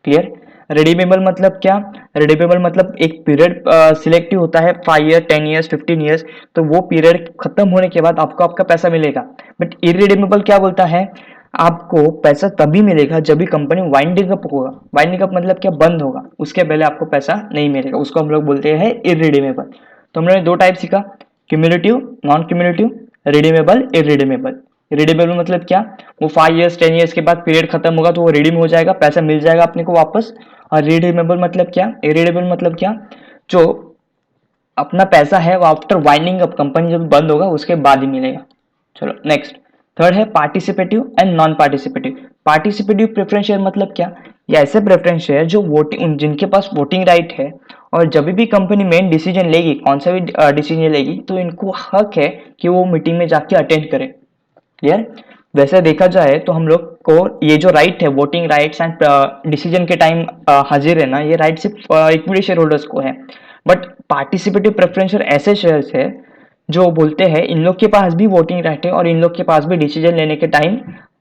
क्लियर। रिडीमेबल मतलब क्या, रिडीमेबल मतलब एक पीरियड सिलेक्टिव होता है, 5 ईयर 10 ईयर्स 15 ईयर्स, तो वो पीरियड खत्म होने के बाद आपको आपका पैसा मिलेगा। बट इरिडीमेबल क्या बोलता है, आपको पैसा तभी मिलेगा जब भी कंपनी वाइंडिंग अप होगा। वाइंडिंग अप मतलब क्या, बंद होगा, उसके पहले आपको पैसा नहीं मिलेगा, उसको हम लोग बोलते हैं इरिडीमेबल। तो हम लोगों ने दो टाइप सीखा, cumulative non cumulative, redeemable irredeemable. Redeemable मतलब क्या, वो 5 ईयर्स 10 ईयर्स के बाद पीरियड खत्म होगा तो वो रिडीम हो जाएगा, पैसा मिल जाएगा अपने को वापस। और रिडीमेबल मतलब क्या, इरिडीमेबल मतलब क्या, जो अपना पैसा है वो आफ्टर वाइंडिंग अप, कंपनी जब बंद होगा उसके बाद ही मिलेगा। चलो नेक्स्ट, थर्ड है participative and non participative. Participative preference share मतलब क्या, ये ऐसे प्रेफरेंस शेयर जो वोटिंग, जिनके पास वोटिंग राइट है और जब भी कंपनी मेन डिसीजन लेगी, कौन सा भी डिसीजन लेगी, तो इनको हक है कि वो मीटिंग में जाके अटेंड करें। क्लियर? वैसे देखा जाए तो हम लोग को ये जो राइट है, वोटिंग राइट्स एंड डिसीजन के टाइम हाजिर रहना, ये राइट सिर्फ इक्विटी शेयर होल्डर्स को है। बट पार्टिसिपेटिव प्रेफरेंशियल ऐसे शेयर्स है जो बोलते हैं इन लोग के पास भी वोटिंग राइट है और इन लोग के पास भी डिसीजन लेने के टाइम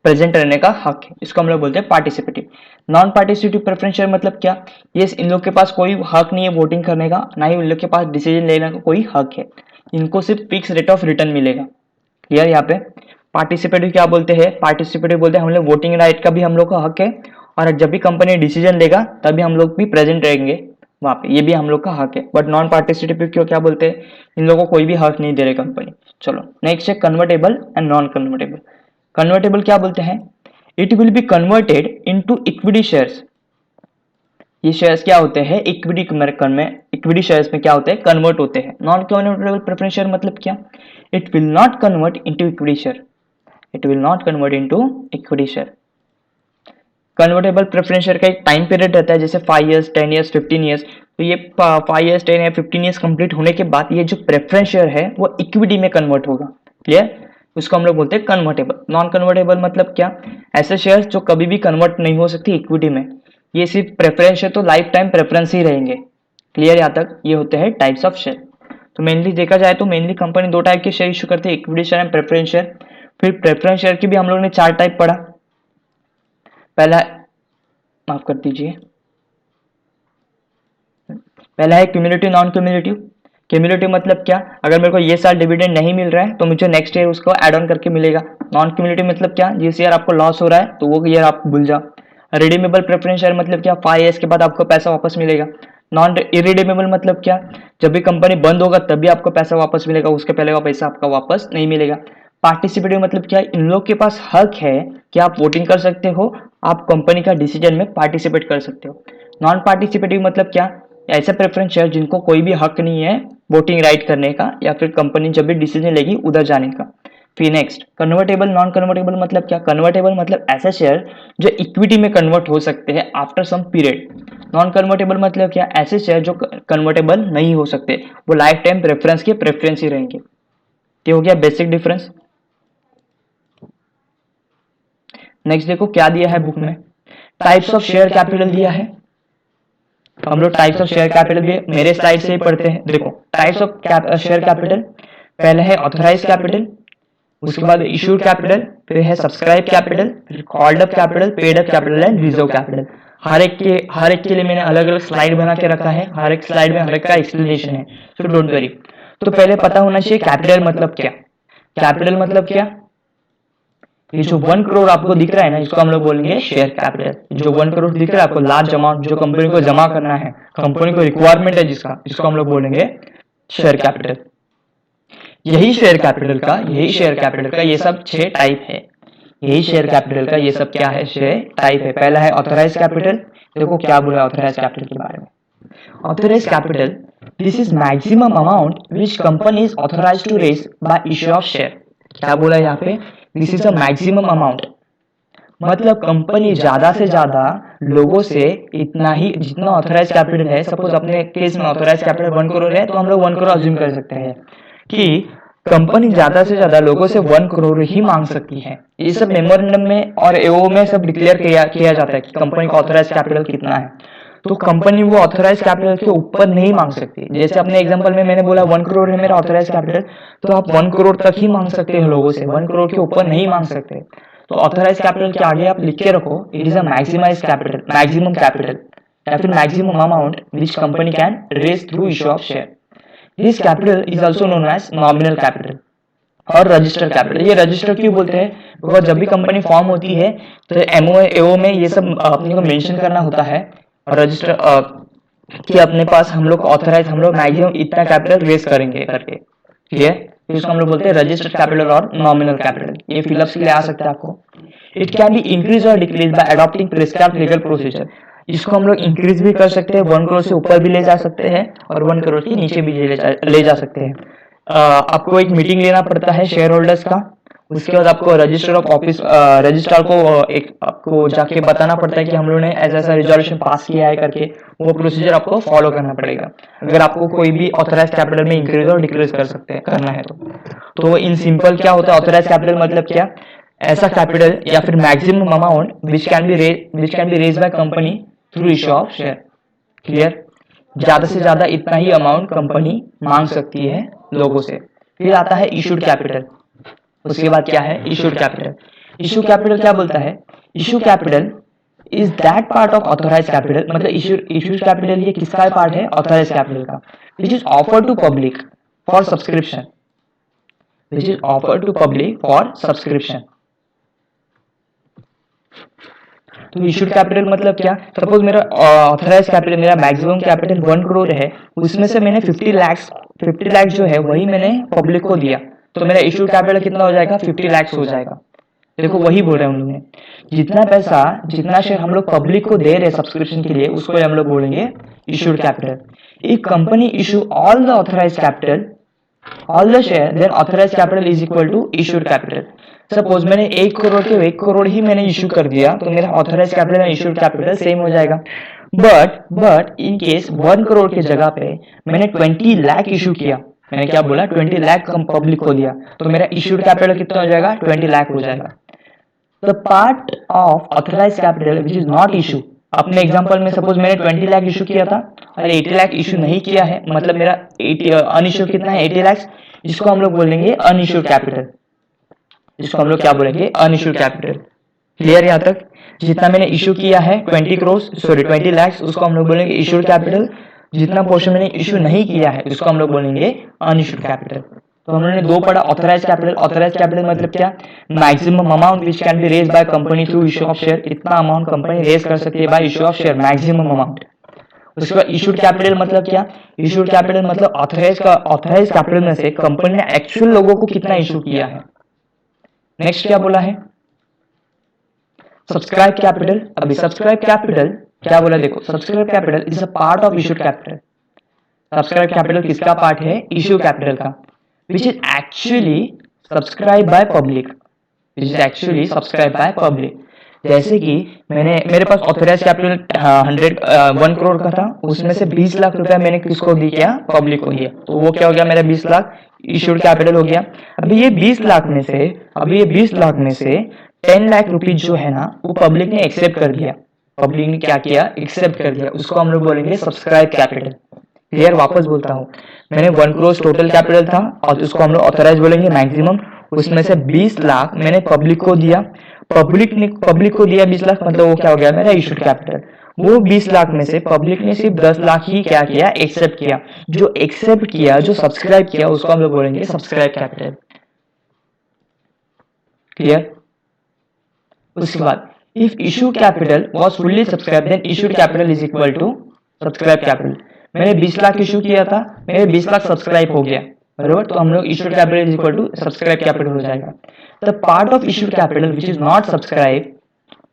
प्रेजेंट रहने का हक है। इसको हम लोग बोलते हैं पार्टिसिपेटिव। नॉन पार्टिसिपेटिव प्रेफरेंशियल मतलब क्या? ये इन लोग के पास कोई हक नहीं है वोटिंग करने का, ना ही इन लोग के पास डिसीजन लेने का कोई हक है। इनको सिर्फ फिक्स रेट ऑफ रिटर्न मिलेगा। क्लियर? यहाँ पे पार्टिसिपेटिव क्या बोलते हैं? पार्टिसिपेटिव बोलते हैं हम लोग वोटिंग राइट का भी हम लोग का हक है, और जब भी कंपनी डिसीजन लेगा तभी हम लोग भी प्रेजेंट रहेंगे वहां पे, ये भी हम लोग का हक है। बट नॉन पार्टिसिपेटिव क्यों क्या बोलते हैं? इन लोगों को कोई भी हक नहीं दे रहे कंपनी। चलो नेक्स्ट है convertible and non convertible. Convertible क्या बोलते हैं? It will be converted into equity shares. ये शेयर्स क्या होते हैं? इक्विटी शेयर्स में क्या होते हैं? कन्वर्ट होते हैं। नॉन कन्वर्टेबल प्रेफरेंस शेयर मतलब क्या? It will not convert into equity share. It will not convert into equity share. Convertible preference share का एक टाइम पीरियड रहता है, जैसे 5 इयर्स, 10 इयर्स, 15 इयर्स। तो ये 5 इयर्स, 10 या 15 इयर्स कंप्लीट होने के बाद ये जो प्रेफरेंस शेयर है वो इक्विटी में कन्वर्ट होगा। क्लियर? उसको हम लोग बोलते हैं कन्वर्टेबल। नॉन कन्वर्टेबल मतलब क्या? ऐसे शेयर्स जो कभी भी कन्वर्ट नहीं हो सकती इक्विटी में, ये सिर्फ प्रेफरेंस है तो लाइफ टाइम प्रेफरेंस ही रहेंगे। क्लियर? यहाँ तक ये होते हैं टाइप्स ऑफ शेयर। तो मेनली देखा जाए तो मेनली कंपनी 2 टाइप के शेयर इशू करते हैं, equity share and preference share. फिर प्रेफरेंस शेयर की भी हम लोग ने 4 टाइप पढ़ा। पहला, माफ कर दीजिए, पहला है क्यूमुलेटिव नॉन क्यूमुलेटिव। क्यूमुलेटिव मतलब क्या? अगर मेरे को ये साल डिविडेंड नहीं मिल रहा है तो मुझे नेक्स्ट ईयर उसको एड ऑन करके मिलेगा। नॉन क्यूमुलेटिव मतलब क्या? जिस ईयर आपको लॉस हो रहा है तो वो ईयर आप भूल जाओ। रिडीमेबल प्रेफरेंस शेयर मतलब क्या? 5 इयर्स के बाद आपको पैसा वापस मिलेगा। नॉन इरिडीमेबल मतलब क्या? जब भी कंपनी बंद होगा तभी आपको पैसा वापस मिलेगा, उसके पहले का पैसा आपका वापस नहीं मिलेगा। पार्टिसिपेटिव मतलब क्या? इन लोग के पास हक है कि आप वोटिंग कर सकते हो, आप कंपनी का डिसीजन में पार्टिसिपेट कर सकते हो। नॉन पार्टिसिपेटिव मतलब क्या? ऐसे प्रेफरेंस शेयर जिनको कोई भी हक नहीं है वोटिंग राइट करने का, या फिर कंपनी जब भी डिसीजन लेगी उधर जाने का। फिर नेक्स्ट कन्वर्टेबल नॉन कन्वर्टेबल मतलब क्या? कन्वर्टेबल मतलब ऐसे शेयर जो इक्विटी में कन्वर्ट हो सकते हैं after some period. Non convertible मतलब क्या? ऐसे शेयर जो कन्वर्टेबल नहीं हो सकते, वो लाइफ टाइम प्रेफरेंस के प्रेफरेंस ही रहेंगे। ये हो गया बेसिक डिफरेंस। नेक्स्ट देखो क्या दिया है बुक में, टाइप्स ऑफ शेयर कैपिटल दिया है। हम लोग टाइप्स ऑफ शेयर कैपिटल भी मेरे स्लाइड से ही पढ़ते हैं। देखो टाइप्स ऑफ शेयर कैपिटल, पहले है ऑथराइज कैपिटल, उसके बाद इशूड कैपिटल, फिर है सब्सक्राइब कैपिटल, फिर called up capital, paid up capital and reserve capital. हर एक के लिए मैंने अलग अलग स्लाइड बना के रखा है, हर एक स्लाइड में हर एक का एक्सप्लेनेशन है, सो डोंट वरी। तो पहले पता होना चाहिए कैपिटल मतलब क्या। कैपिटल मतलब क्या? ये जो 1 करोड़ आपको दिख रहा है ना, इसको हम लोग बोलेंगे शेयर कैपिटल। जो 1 करोड़ दिख रहा है आपको, लार्ज अमाउंट जो कंपनी को जमा करना है, कंपनी को रिक्वायरमेंट है जिसका, इसको हम लोग बोलेंगे शेयर कैपिटल। यही शेयर कैपिटल का ये सब 6 टाइप है। यही शेयर कैपिटल का ये सब क्या है? 6 टाइप है। पहला है ऑथराइज कैपिटल। देखो क्या बोला ऑथराइज कैपिटल के बारे में। Authorise capital, this is maximum amount which company is authorised to raise by issue of share. क्या बोला यहाँ पे? This is a maximum amount, मतलब कंपनी ज्यादा से ज्यादा लोगों से इतना ही, जितना ऑथराइज कैपिटल है, सपोज अपने केस में ऑथराइज कैपिटल 1 करोड़ है, तो हम लोग 1 करोड़ अज्यूम कर सकते हैं कि कंपनी ज्यादा से ज्यादा लोगों से 1 करोड़ ही मांग सकती है। ये सब मेमोरेंडम में और एओ में सब डिक्लेयर किया जाता है कि कंपनी का ऑथराइज कैपिटल कितना है। तो कंपनी वो ऑथराइज कैपिटल के ऊपर नहीं मांग सकती। जैसे अपने एग्जांपल में मैंने बोला 1 करोड़ है मेरा ऑथराइज कैपिटल, तो आप 1 करोड़ तक ही मांग सकते हो लोगों से, 1 करोड़ के ऊपर नहीं मांग सकते। तो ऑथराइज कैपिटल के आगे आप लिख के रखो, it is a maximise capital, maximum capital, या फिर maximum amount which company can raise through issue of share. This capital is also known as nominal capital और रजिस्टर कैपिटल। ये रजिस्टर क्यों बोलते हैं? बिकॉज जब भी कंपनी फॉर्म होती है तो एमओ एओ में ये सब अपने को मेंशन करना होता है, और रजिस्टर कि अपने पास हम लोग ऑथराइज, हम लोग मैक्सिमम इतना कैपिटल रेज करेंगे करके। क्लियर? इसको हम लोग बोलते हैं रजिस्टर्ड कैपिटल और नॉमिनल कैपिटल। ये फिलअप्स के लिए आ सकता है आपको। इट कैन बी इंक्रीज और decrease by adopting prescribed legal procedure. इसको हम लोग इंक्रीज भी कर सकते हैं, 1 करोड़ से ऊपर भी ले जा सकते हैं और 1 करोड़ के नीचे भी ले जा सकते हैं। आपको एक मीटिंग लेना पड़ता है शेयर होल्डर्स का, उसके बाद आपको रजिस्टर ऑफ ऑफिस रजिस्ट्रार को एक आपको जाके बताना पड़ता है कि हम लोगों ने ऐसा ऐसा रिजोल्यूशन पास किया है करके, वो प्रोसीजर आपको फॉलो करना पड़ेगा अगर आपको कोई भी ऑथराइज कैपिटल में इंक्रीज और डिक्रीज कर सकते हैं करना है तो इन सिंपल क्या होता है ऑथराइज कैपिटल मतलब क्या, ऐसा कैपिटल या फिर maximum amount which can be raise by company through issue of share. Clear, ज्यादा से ज्यादा इतना ही अमाउंट कंपनी मांग सकती है लोगों से। फिर आता है इशूड कैपिटल, उसके बाद क्या है इशूड कैपिटल। इशू कैपिटल क्या बोलता है, issue capital is that part of authorise capital, मतलब इशूड कैपिटल ये किसका पार्ट है ऑथोराइज कैपिटल का, which is offer to public for subscription, which is offer to public for subscription. तो इशूड कैपिटल मतलब क्या, सपोज मेरा ऑथराइज कैपिटल मेरा मैक्सिमम कैपिटल 1 करोड़ है, उसमें से मैंने 50 लाख जो है वही मैंने पब्लिक को दिया, तो मेरा इशूड कैपिटल कितना हो जाएगा 50 लाख हो जाएगा। देखो वही बोल रहे हैं उन्होंने, जितना पैसा जितना शेयर हम लोग पब्लिक को दे रहे हैं सब्सक्रिप्शन के लिए उसको हम लोग बोलेंगे issued capital. If company issue all the authorise capital all the share then authorise capital is equal to issued capital. Suppose मैंने 1 करोड़ के 1 करोड़ ही मैंने इशू कर दिया तो मेरा ऑथराइज कैपिटल और इशूड कैपिटल सेम हो जाएगा। बट इन केस 1 करोड़ के जगह पे मैंने 20 लाख इशू किया, मैंने क्या बोला 20 लाख पब्लिक को दिया, तो मेरा इशूड कैपिटल कितना हो जाएगा 20 लाख हो जाएगा। The part of authorise capital which is not issue, अपने एग्जांपल में सपोज मैंने 20 लाख इशू किया था और 80 लाख इशू नहीं किया है, मतलब मेरा अनइशू कितना है 80 लाख, इसको हम लोग बोलेंगे अनइशूड कैपिटल, इसको हम लोग क्या बोलेंगे अनइशूड कैपिटल। क्लियर यहाँ तक, जितना मैंने इशू किया है 20 लाख उसको हम लोग बोलेंगे इशूड कैपिटल, जितना पोर्शन मैंने इशू नहीं किया है उसको हम लोग बोलेंगे अनइशूड कैपिटल। तो हम लोगों ने दो पढ़ा ऑथराइज कैपिटल, ऑथराइज कैपिटल मतलब क्या, maximum amount which can be raise by company through issue of share, इतना अमाउंट कंपनी रेज कर सकती है by issue of share maximum amount. उसके बाद इशूड कैपिटल मतलब क्या, इशूड कैपिटल मतलब ऑथराइज कैपिटल में से कंपनी ने एक्चुअल लोगों को कितना इशू किया है। नेक्स्ट क्या बोला है सब्सक्राइब कैपिटल। अभी सब्सक्राइब कैपिटल क्या बोला देखो, subscribe capital is a part of issued capital. Subscribe capital किसका पार्ट है इशू कैपिटल का, which is actually subscribed by public, which is actually subscribed by public। जैसे कि मेरे पास ऑथराइज कैपिटल 1 करोड़ का था, उसमें से 20 लाख रुपया मैंने किसको दी क्या पब्लिक को दिया, तो वो क्या हो गया मेरा 20 लाख इशूड कैपिटल हो गया। अभी ये 20 लाख में से 10 लाख रुपीज जो है ना वो पब्लिक ने एक्सेप्ट कर दिया, पब्लिक ने क्या किया एक्सेप्ट कर दिया, उसको हम लोग बोलेंगे सब्सक्राइब कैपिटल। क्लियर, वापस बोलता हूँ, मैंने 1 करोड़ टोटल कैपिटल था और उसको हम लोग ऑथराइज बोलेंगे मैक्सिमम, उसमें से 20 लाख मैंने पब्लिक को दिया, पब्लिक को दिया 20 लाख, मतलब वो क्या हो गया मेरा इशूड कैपिटल। वो 20 लाख में से पब्लिक ने सिर्फ 10 लाख ही क्या किया एक्सेप्ट किया, जो एक्सेप्ट किया जो सब्सक्राइब किया उसको हम लोग बोलेंगे सब्सक्राइब कैपिटल। क्लियर, उसके बाद if issued capital was fully subscribe then issued capital is equal to subscribe capital. मैंने 20 लाख इशू किया था, मेरे 20 लाख सब्सक्राइब हो गया बराबर, तो हम लोग issued capital is equal to subscribe capital हो जाएगा। The part of issued capital which is not subscribe,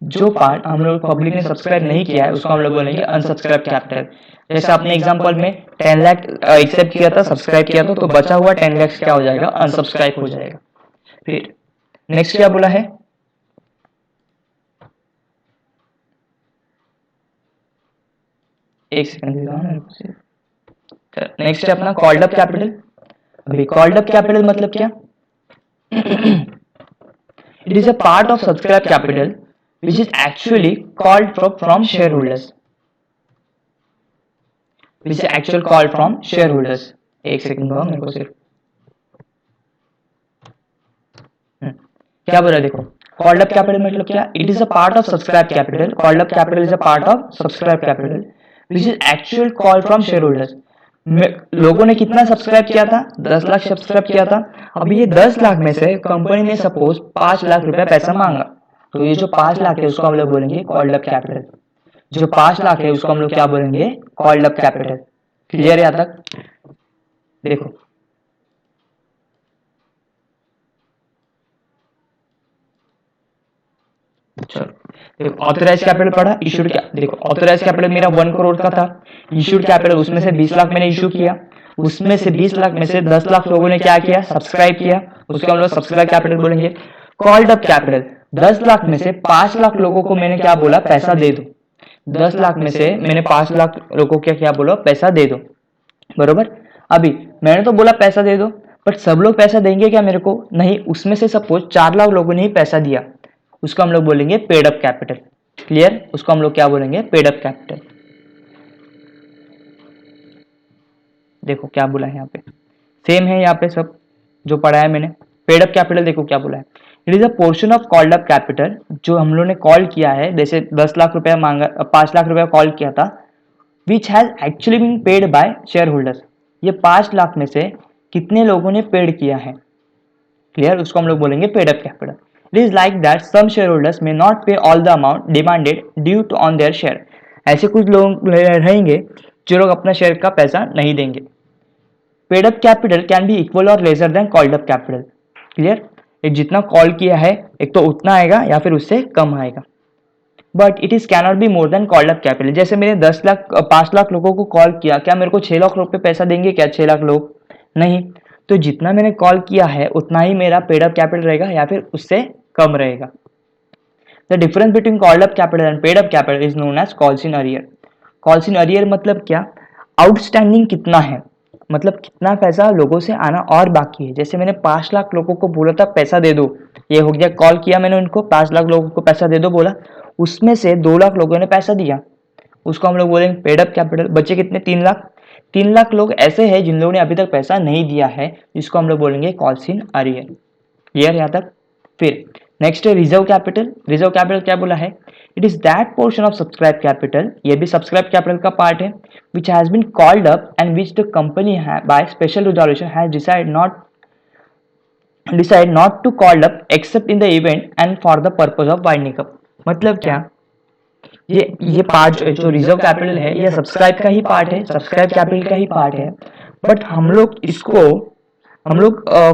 जो पार्ट हम लोग पब्लिक ने सब्सक्राइब नहीं किया है उसको हम लोग बोलेंगे अनसब्सक्राइब कैपिटल। जैसे आपने एग्जांपल में 10 लाख एक्सेप्ट किया था सब्सक्राइब किया था, तो बचा हुआ 10 लाख क्या हो जाएगा अनसब्सक्राइब हो जाएगा। फिर नेक्स्ट क्या बोला है, एक सेकंड, नेक्स्ट है अपना कॉल्ड अप कैपिटल। अभी कॉल्ड अप कैपिटल मतलब क्या, it is a part of subscribe capital which is actually called from share holders, which is actual called from share holders. एक सेकंड मेरे को सिर्फ क्या बोला देखो, कॉल्ड अप कैपिटल मतलब क्या, it is a part of subscribe capital, called up capital is a part of subscribe capital which is actual call from share holders. लोगों ने कितना सब्सक्राइब किया था 10 लाख सब्सक्राइब किया था, अभी ये 10 लाख में से कंपनी ने सपोज 5 लाख रुपया पैसा मांगा, तो ये जो 5 लाख है उसको हम लोग बोलेंगे कॉल्ड अप कैपिटल, जो 5 लाख है उसको हम लोग क्या बोलेंगे कॉल्ड अप कैपिटल। क्लियर है यहाँ तक, देखो चलो ऑथराइज कैपिटल पढ़ा, इशूड क्या देखो ऑथराइज कैपिटल मेरा 1 करोड़ का था, इशूड कैपिटल उसमें से 20 लाख मैंने इशू किया, उसमें से 20 लाख में से 10 लाख लोगों ने क्या किया, सब्सक्राइब किया, उसको हम लोग सब्सक्राइब कैपिटल बोलेंगे। कॉल्ड अप कैपिटल, 10 लाख में से 5 लाख लोगों को मैंने क्या बोला, पैसा दे दो। 10 लाख में से मैंने 5 लाख लोगों को क्या बोला, पैसा दे दो, बरोबर। अभी मैंने तो बोला पैसा दे दो, बट सब लोग पैसा देंगे क्या मेरे को, नहीं। उसमें से सपोज 4 लाख लोगों ने ही पैसा दिया, उसको हम लोग बोलेंगे पेड अप कैपिटल। क्लियर, उसको हम लोग क्या बोलेंगे, पेड अप कैपिटल। देखो क्या बोला है यहाँ पे, सेम है यहाँ पे सब जो पढ़ा है मैंने। पेड अप कैपिटल देखो क्या बोला है, it is a portion of called up capital, जो हम लोगों ने कॉल किया है, जैसे 10 लाख रुपया मांगा, 5 लाख रुपया कॉल किया था, which has actually been paid by share holders. ये 5 लाख में से कितने लोगों ने पेड किया है, क्लियर, उसको हम लोग बोलेंगे paid up capital. It is like that some share holders may not pay all the amount demanded due to on their share. ऐसे कुछ लोग रहेंगे जो लोग अपना शेयर का पैसा नहीं देंगे। Paid up capital can be equal और lesser than called up capital. Clear, एक जितना कॉल किया है एक तो उतना आएगा या फिर उससे कम आएगा, but it is cannot be more than called up capital. जैसे मैंने 5 लाख लोगों को कॉल किया, क्या मेरे को 6 लाख रुपए पैसा देंगे क्या 6 लाख लोग, नहीं। तो जितना मैंने कॉल किया है उतना ही मेरा पेड अप कैपिटल रहेगा या फिर उससे कम रहेगा। The difference between called up capital and paid up capital is known as calls in arrear. Calls in arrear मतलब क्या, आउटस्टैंडिंग कितना है, मतलब कितना पैसा लोगों से आना और बाकी है। जैसे मैंने 5 लाख लोगों को बोला था पैसा दे दो, ये हो गया, कॉल किया मैंने उनको, 5 लाख लोगों को पैसा दे दो बोला, उसमें से 2 लाख लोगों ने पैसा दिया, उसको हम लोग बोलेंगे पेड अप कैपिटल। बचे कितने, 3 लाख। 3 लाख लोग ऐसे हैं जिन लोगों ने अभी तक पैसा नहीं दिया है, जिसको हम लोग बोलेंगे कॉल्स इन अरियर। क्लियर यहाँ तक। फिर नेक्स्ट है रिजर्व कैपिटल। रिजर्व कैपिटल क्या बोला है, it is that portion of subscribe capital, ये भी सब्सक्राइब कैपिटल का पार्ट है, which has been called up and which the company by special resolution has decide not to called up except in the event and for the purpose of winding up. मतलब क्या, ये पार्ट जो रिजर्व कैपिटल है ये सब्सक्राइब का ही पार्ट है, सब्सक्राइब कैपिटल का ही पार्ट है, बट हम लोग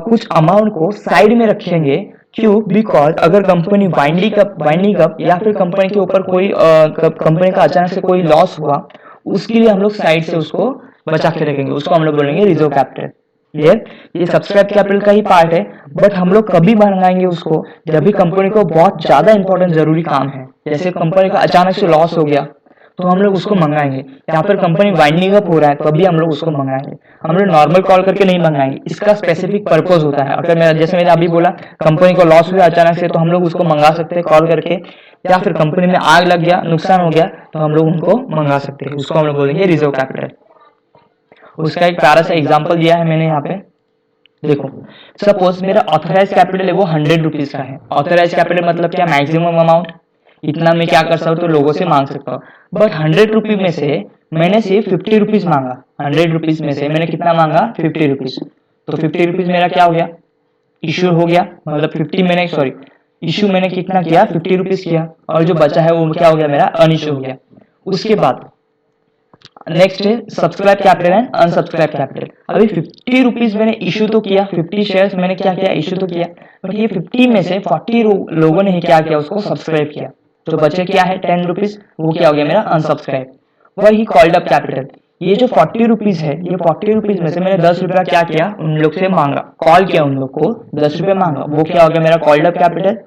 कुछ अमाउंट को साइड में रखेंगे। क्यों, बिकॉज अगर कंपनी वाइंडिंग अप या फिर कंपनी के ऊपर कोई कंपनी का अचानक से कोई लॉस हुआ, उसके लिए हम लोग साइड से उसको बचा के रखेंगे, उसको हम लोग बोलेंगे रिजर्व कैपिटल। क्लियर, ये सब्सक्राइब कैपिटल का ही पार्ट है, बट हम लोग कभी मंगाएंगे उसको, जब भी कंपनी को बहुत ज्यादा इंपॉर्टेंट जरूरी काम है, जैसे कंपनी का अचानक से लॉस हो गया तो हम लोग उसको मंगाएंगे, या फिर कंपनी वाइंडिंग अप हो रहा है तो अभी हम लोग उसको मंगाएंगे। हम लोग नॉर्मल कॉल करके नहीं मंगाएंगे, इसका स्पेसिफिक पर्पज होता है। अगर मैं जैसे मैंने अभी बोला कंपनी को लॉस हुआ अचानक से, तो हम लोग उसको मंगा सकते हैं कॉल करके, या फिर कंपनी में आग लग गया, नुकसान हो गया, तो हम लोग उनको मंगा सकते हैं, उसको हम लोग बोलेंगे रिजर्व कैपिटल। उसका एक प्यारा सा एग्जाम्पल दिया है मैंने यहाँ पे, देखो सपोज मेरा ऑथराइज कैपिटल है वो 100 रुपीज का है। ऑथराइज कैपिटल मतलब क्या, मैक्सिमम अमाउंट, इतना मैं क्या कर सकता हूँ, तो लोगों से मांग सकता हूँ। बट 100 रुपीज में से मैंने सिर्फ 50 रुपीज मांगा, 100 रुपीज में से मैंने कितना मांगा, 50 रुपीज। तो 50 रुपीज मेरा क्या हो गया, इश्यू हो गया, मतलब 50 मैंने सॉरी इश्यू मैंने कितना किया, 50 रुपीज किया, और जो बचा है वो क्या हो गया, मेरा अनइश्यू हो गया। उसके बाद नेक्स्ट है subscribe capital and unsubscribe capital. अभी 50 रुपीज मैंने इशू तो किया, 50 शेयर्स मैंने क्या किया, इशू तो किया, बट ये 50 में से 40 लोगों ने ही क्या किया, उसको सब्सक्राइब किया, तो बचे क्या है 10 रुपीज, वो क्या हो गया मेरा अनसब्सक्राइब। वही कॉल्ड अप कैपिटल। ये जो 40 रुपीज है, ये 40 रुपीज में से मैंने 10 रुपया क्या किया, उन लोग से मांगा, कॉल किया उन लोग को, 10 रुपया मांगा, वो क्या हो गया मेरा कॉल्ड अप कैपिटल।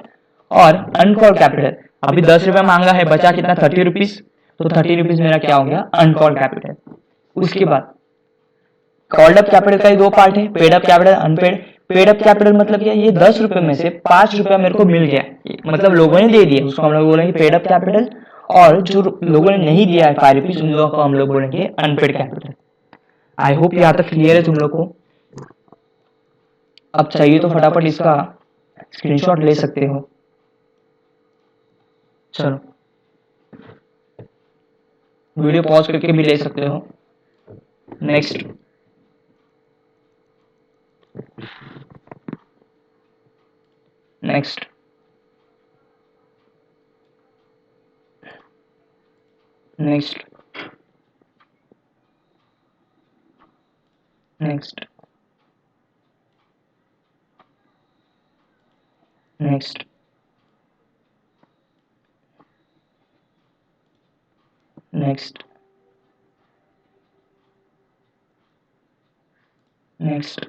और अनकॉल्ड कैपिटल, अभी 10 रुपया मांगा है, बचा कितना 30 रुपीज, तो 30 रुपीज मेरा क्या हो गया, अनकॉल्ड कैपिटल। उसके बाद कॉल्ड अप कैपिटल का ही दो पार्ट है, paid up capital, unpaid. Paid up capital मतलब क्या, ये 10 रुपए में से 5 रुपया मेरे को मिल गया, मतलब लोगों ने दे दिया, उसको हम लोग बोलेंगे पेड अप कैपिटल। और जो लोगों ने नहीं दिया है 5 रुपीज, उन लोगों को हम लोग बोलेंगे अनपेड कैपिटल। आई होप यहाँ तक क्लियर है तुम लोग को। अब चाहिए तो फटाफट इसका स्क्रीनशॉट ले सकते हो। चलो वीडियो पॉज करके भी ले सकते हो। Next next next next next next next,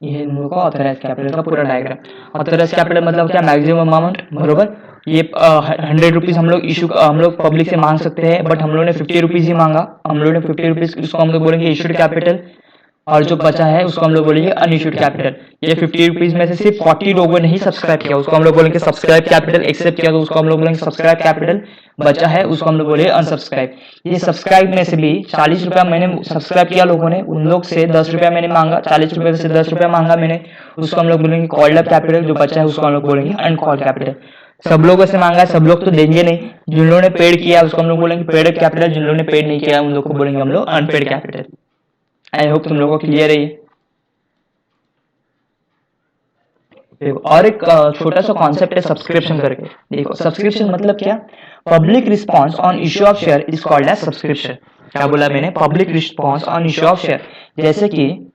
ये हम लोग का ऑथराइज कैपिटल का पूरा डायग्राम। ऑथराइज कैपिटल मतलब क्या, मैक्सिमम अमाउंट, बरोबर। ये 100 रुपीज हम लोग पब्लिक से मांग सकते हैं, बट हम लोग ने 50 रुपीज ही मांगा। हम लोग ने 50 रुपीज, इसको हम लोग बोलेंगे इशूड कैपिटल, और जो बचा है उसको हम लोग बोलेंगे अनइशूड कैपिटल। ये 50 रुपीज में से सिर्फ 40 लोगों ने ही सब्सक्राइब किया, उसको हम लोग बोलेंगे सब्सक्राइब कैपिटल। एक्सेप्ट किया तो उसको हम लोग बोलेंगे सब्सक्राइब कैपिटल। बचा है उसको हम लोग बोलेंगे अनसब्सक्राइब। ये सब्सक्राइब में से भी 40 रुपया मैंने सब्सक्राइब किया लोगों ने, उन लोग से 10 रुपया मैंने मांगा, 40 रुपये से 10 रुपया मांगा मैंने, उसको हम लोग बोलेंगे कॉल्ड अप कैपिटल। जो बचा है उसको हम लोग बोलेंगे अनकॉल्ड कैपिटल। सब लोगों से मांगा है, सब लोग तो देंगे नहीं, जिन लोगों ने पेड किया उसको हम लोग बोलेंगे पेड अप कैपिटल, जिन लोगों ने पेड नहीं किया उन लोग को बोलेंगे हम लोग अनपेड कैपिटल। आई होप तुम लोगों को क्लियर है ये। और एक छोटा सा कॉन्सेप्ट है सब्सक्रिप्शन करके। देखो सब्सक्रिप्शन मतलब क्या, public response on issue of share is called as subscription. क्या बोला मैंने, public response on issue of share. जैसे कि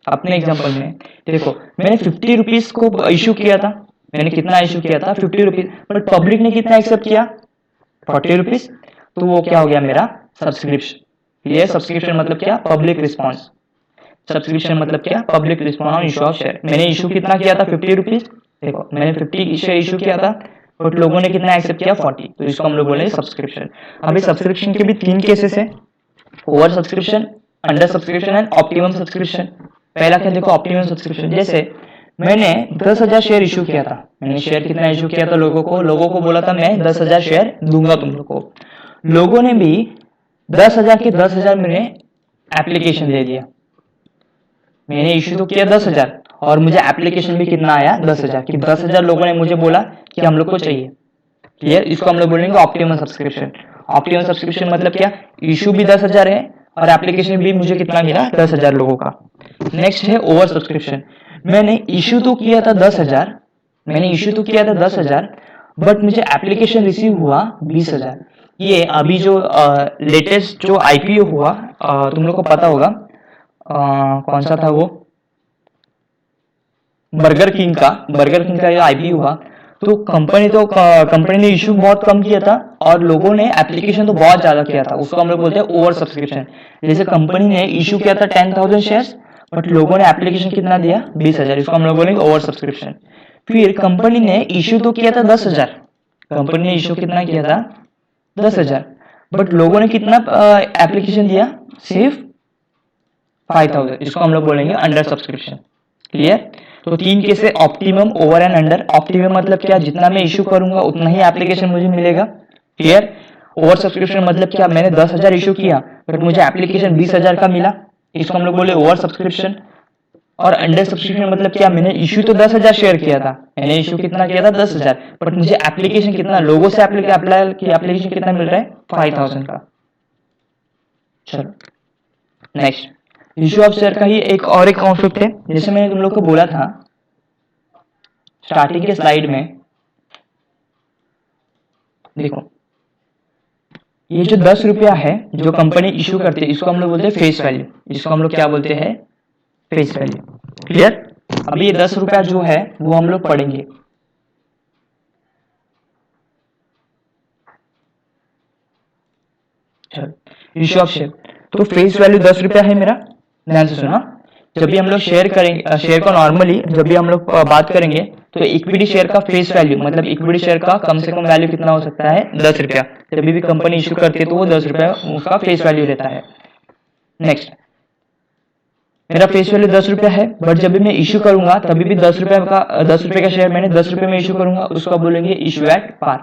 अपने एग्जांपल में देखो, मैंने 50 रुपीज को इशू किया था, मैंने कितना इशू किया था 50 रुपीज, बट पब्लिक ने कितना एक्सेप्ट किया 40 रुपीज, तो वो क्या हो गया मेरा सब्सक्रिप्शन। ये सब्सक्रिप्शन मतलब क्या, पब्लिक रिस्पॉन्स। सब्सक्रिप्शन मतलब क्या, public response on issue of share. मैंने इशू कितना किया था 50 रुपीज, देखो मैंने 50 शेयर इशू किया था, बट लोगों ने कितना एक्सेप्ट किया 40, तो इसको हम लोग बोलेंगे सब्सक्रिप्शन। अभी सब्सक्रिप्शन के भी 3 केसेस है, over subscription, under subscription and optimum subscription. पहला क्या देखो, ऑप्टिमम सब्सक्रिप्शन। जैसे मैंने 10,000 शेयर इशू किया था, मैंने शेयर कितना इशू किया था लोगों को बोला था मैं 10,000 शेयर दूंगा तुम लोग को। लोगों ने भी 10,000 के 10,000 मैंने एप्लीकेशन दे दिया। मैंने इशू तो किया 10,000 और मुझे एप्लीकेशन भी कितना आया 10,000, कि 10,000 लोगों ने मुझे बोला कि हम लोग को चाहिए। क्लियर, इसको हम लोग बोलेंगे ऑप्टिमम सब्सक्रिप्शन। ऑप्टिमम सब्सक्रिप्शन मतलब क्या, इशू भी 10,000 है और एप्लीकेशन भी मुझे कितना मिला 10,000 लोगों का। नेक्स्ट है ओवर सब्सक्रिप्शन। मैंने इशू तो किया था 10,000, बट मुझे एप्लीकेशन रिसीव हुआ 20,000। ये अभी जो लेटेस्ट जो आईपीओ हुआ, तुम लोग को पता होगा कौन सा था वो, बर्गर किंग का जो आईपीओ हुआ, तो कंपनी ने इशू बहुत कम किया था और लोगों ने एप्लीकेशन तो बहुत ज्यादा किया था, उसको हम लोग बोलते हैं ओवर सब्सक्रिप्शन। जैसे कंपनी ने इशू किया था 10,000 शेयर्स, बट लोगों ने एप्लीकेशन कितना दिया 20,000, इसको हम लोग बोलेंगे ओवर सब्सक्रिप्शन। फिर कंपनी ने इशू तो किया था 10,000, कंपनी ने इशू कितना किया था 10,000, बट लोगों ने कितना एप्लीकेशन दिया सिर्फ 5,000, इसको हम लोग बोलेंगे अंडर सब्सक्रिप्शन। क्लियर, तो 3 केस है, optimum, over and under. Optimum मतलब क्या, जितना मैं इशू करूंगा उतना ही एप्लीकेशन मुझे मिलेगा। क्लियर, ओवर सब्सक्रिप्शन मतलब क्या, मैंने 10,000 इशू किया बट मुझे एप्लीकेशन 20,000 का मिला, इसको हम लोग बोले ओवर सब्सक्रिप्शन। और अंडर सब्सक्रिप्शन मतलब क्या, मैंने इशू तो 10,000 शेयर किया था, मैंने इशू कितना किया था 10,000, बट मुझे एप्लीकेशन कितना, लोगों से एप्लीकेशन कितना मिल रहा है 5,000 का। चलो नेक्स्ट, इशू ऑफ शेयर का ही एक कॉन्सेप्ट है। जैसे मैंने तुम लोग को बोला था स्टार्टिंग के स्लाइड में, देखो ये जो 10 रुपया है जो कंपनी इशू करती है, इसको हम लोग बोलते हैं फेस वैल्यू, इसको हम लोग क्या बोलते हैं फेस वैल्यू। क्लियर, अभी ये 10 रुपया जो है वो हम लोग पढ़ेंगे। इशू ऑफ शेयर, तो फेस वैल्यू 10 रुपया है मेरा, ध्यान से सुना। जब भी हम लोग शेयर करेंगे, शेयर को नॉर्मली जब भी हम लोग बात करेंगे तो इक्विटी शेयर का फेस वैल्यू मतलब इक्विटी शेयर का कम से कम वैल्यू कितना हो सकता है 10 रुपया। जब भी कंपनी इशू करती है तो वो 10 रुपया उसका फेस वैल्यू रहता है। नेक्स्ट, मेरा फेस वैल्यू 10 रुपया है, बट जब भी मैं इशू करूंगा तभी भी 10 रुपये का शेयर मैंने 10 रुपये में इशू करूंगा, उसका बोलेंगे इशू एट पार।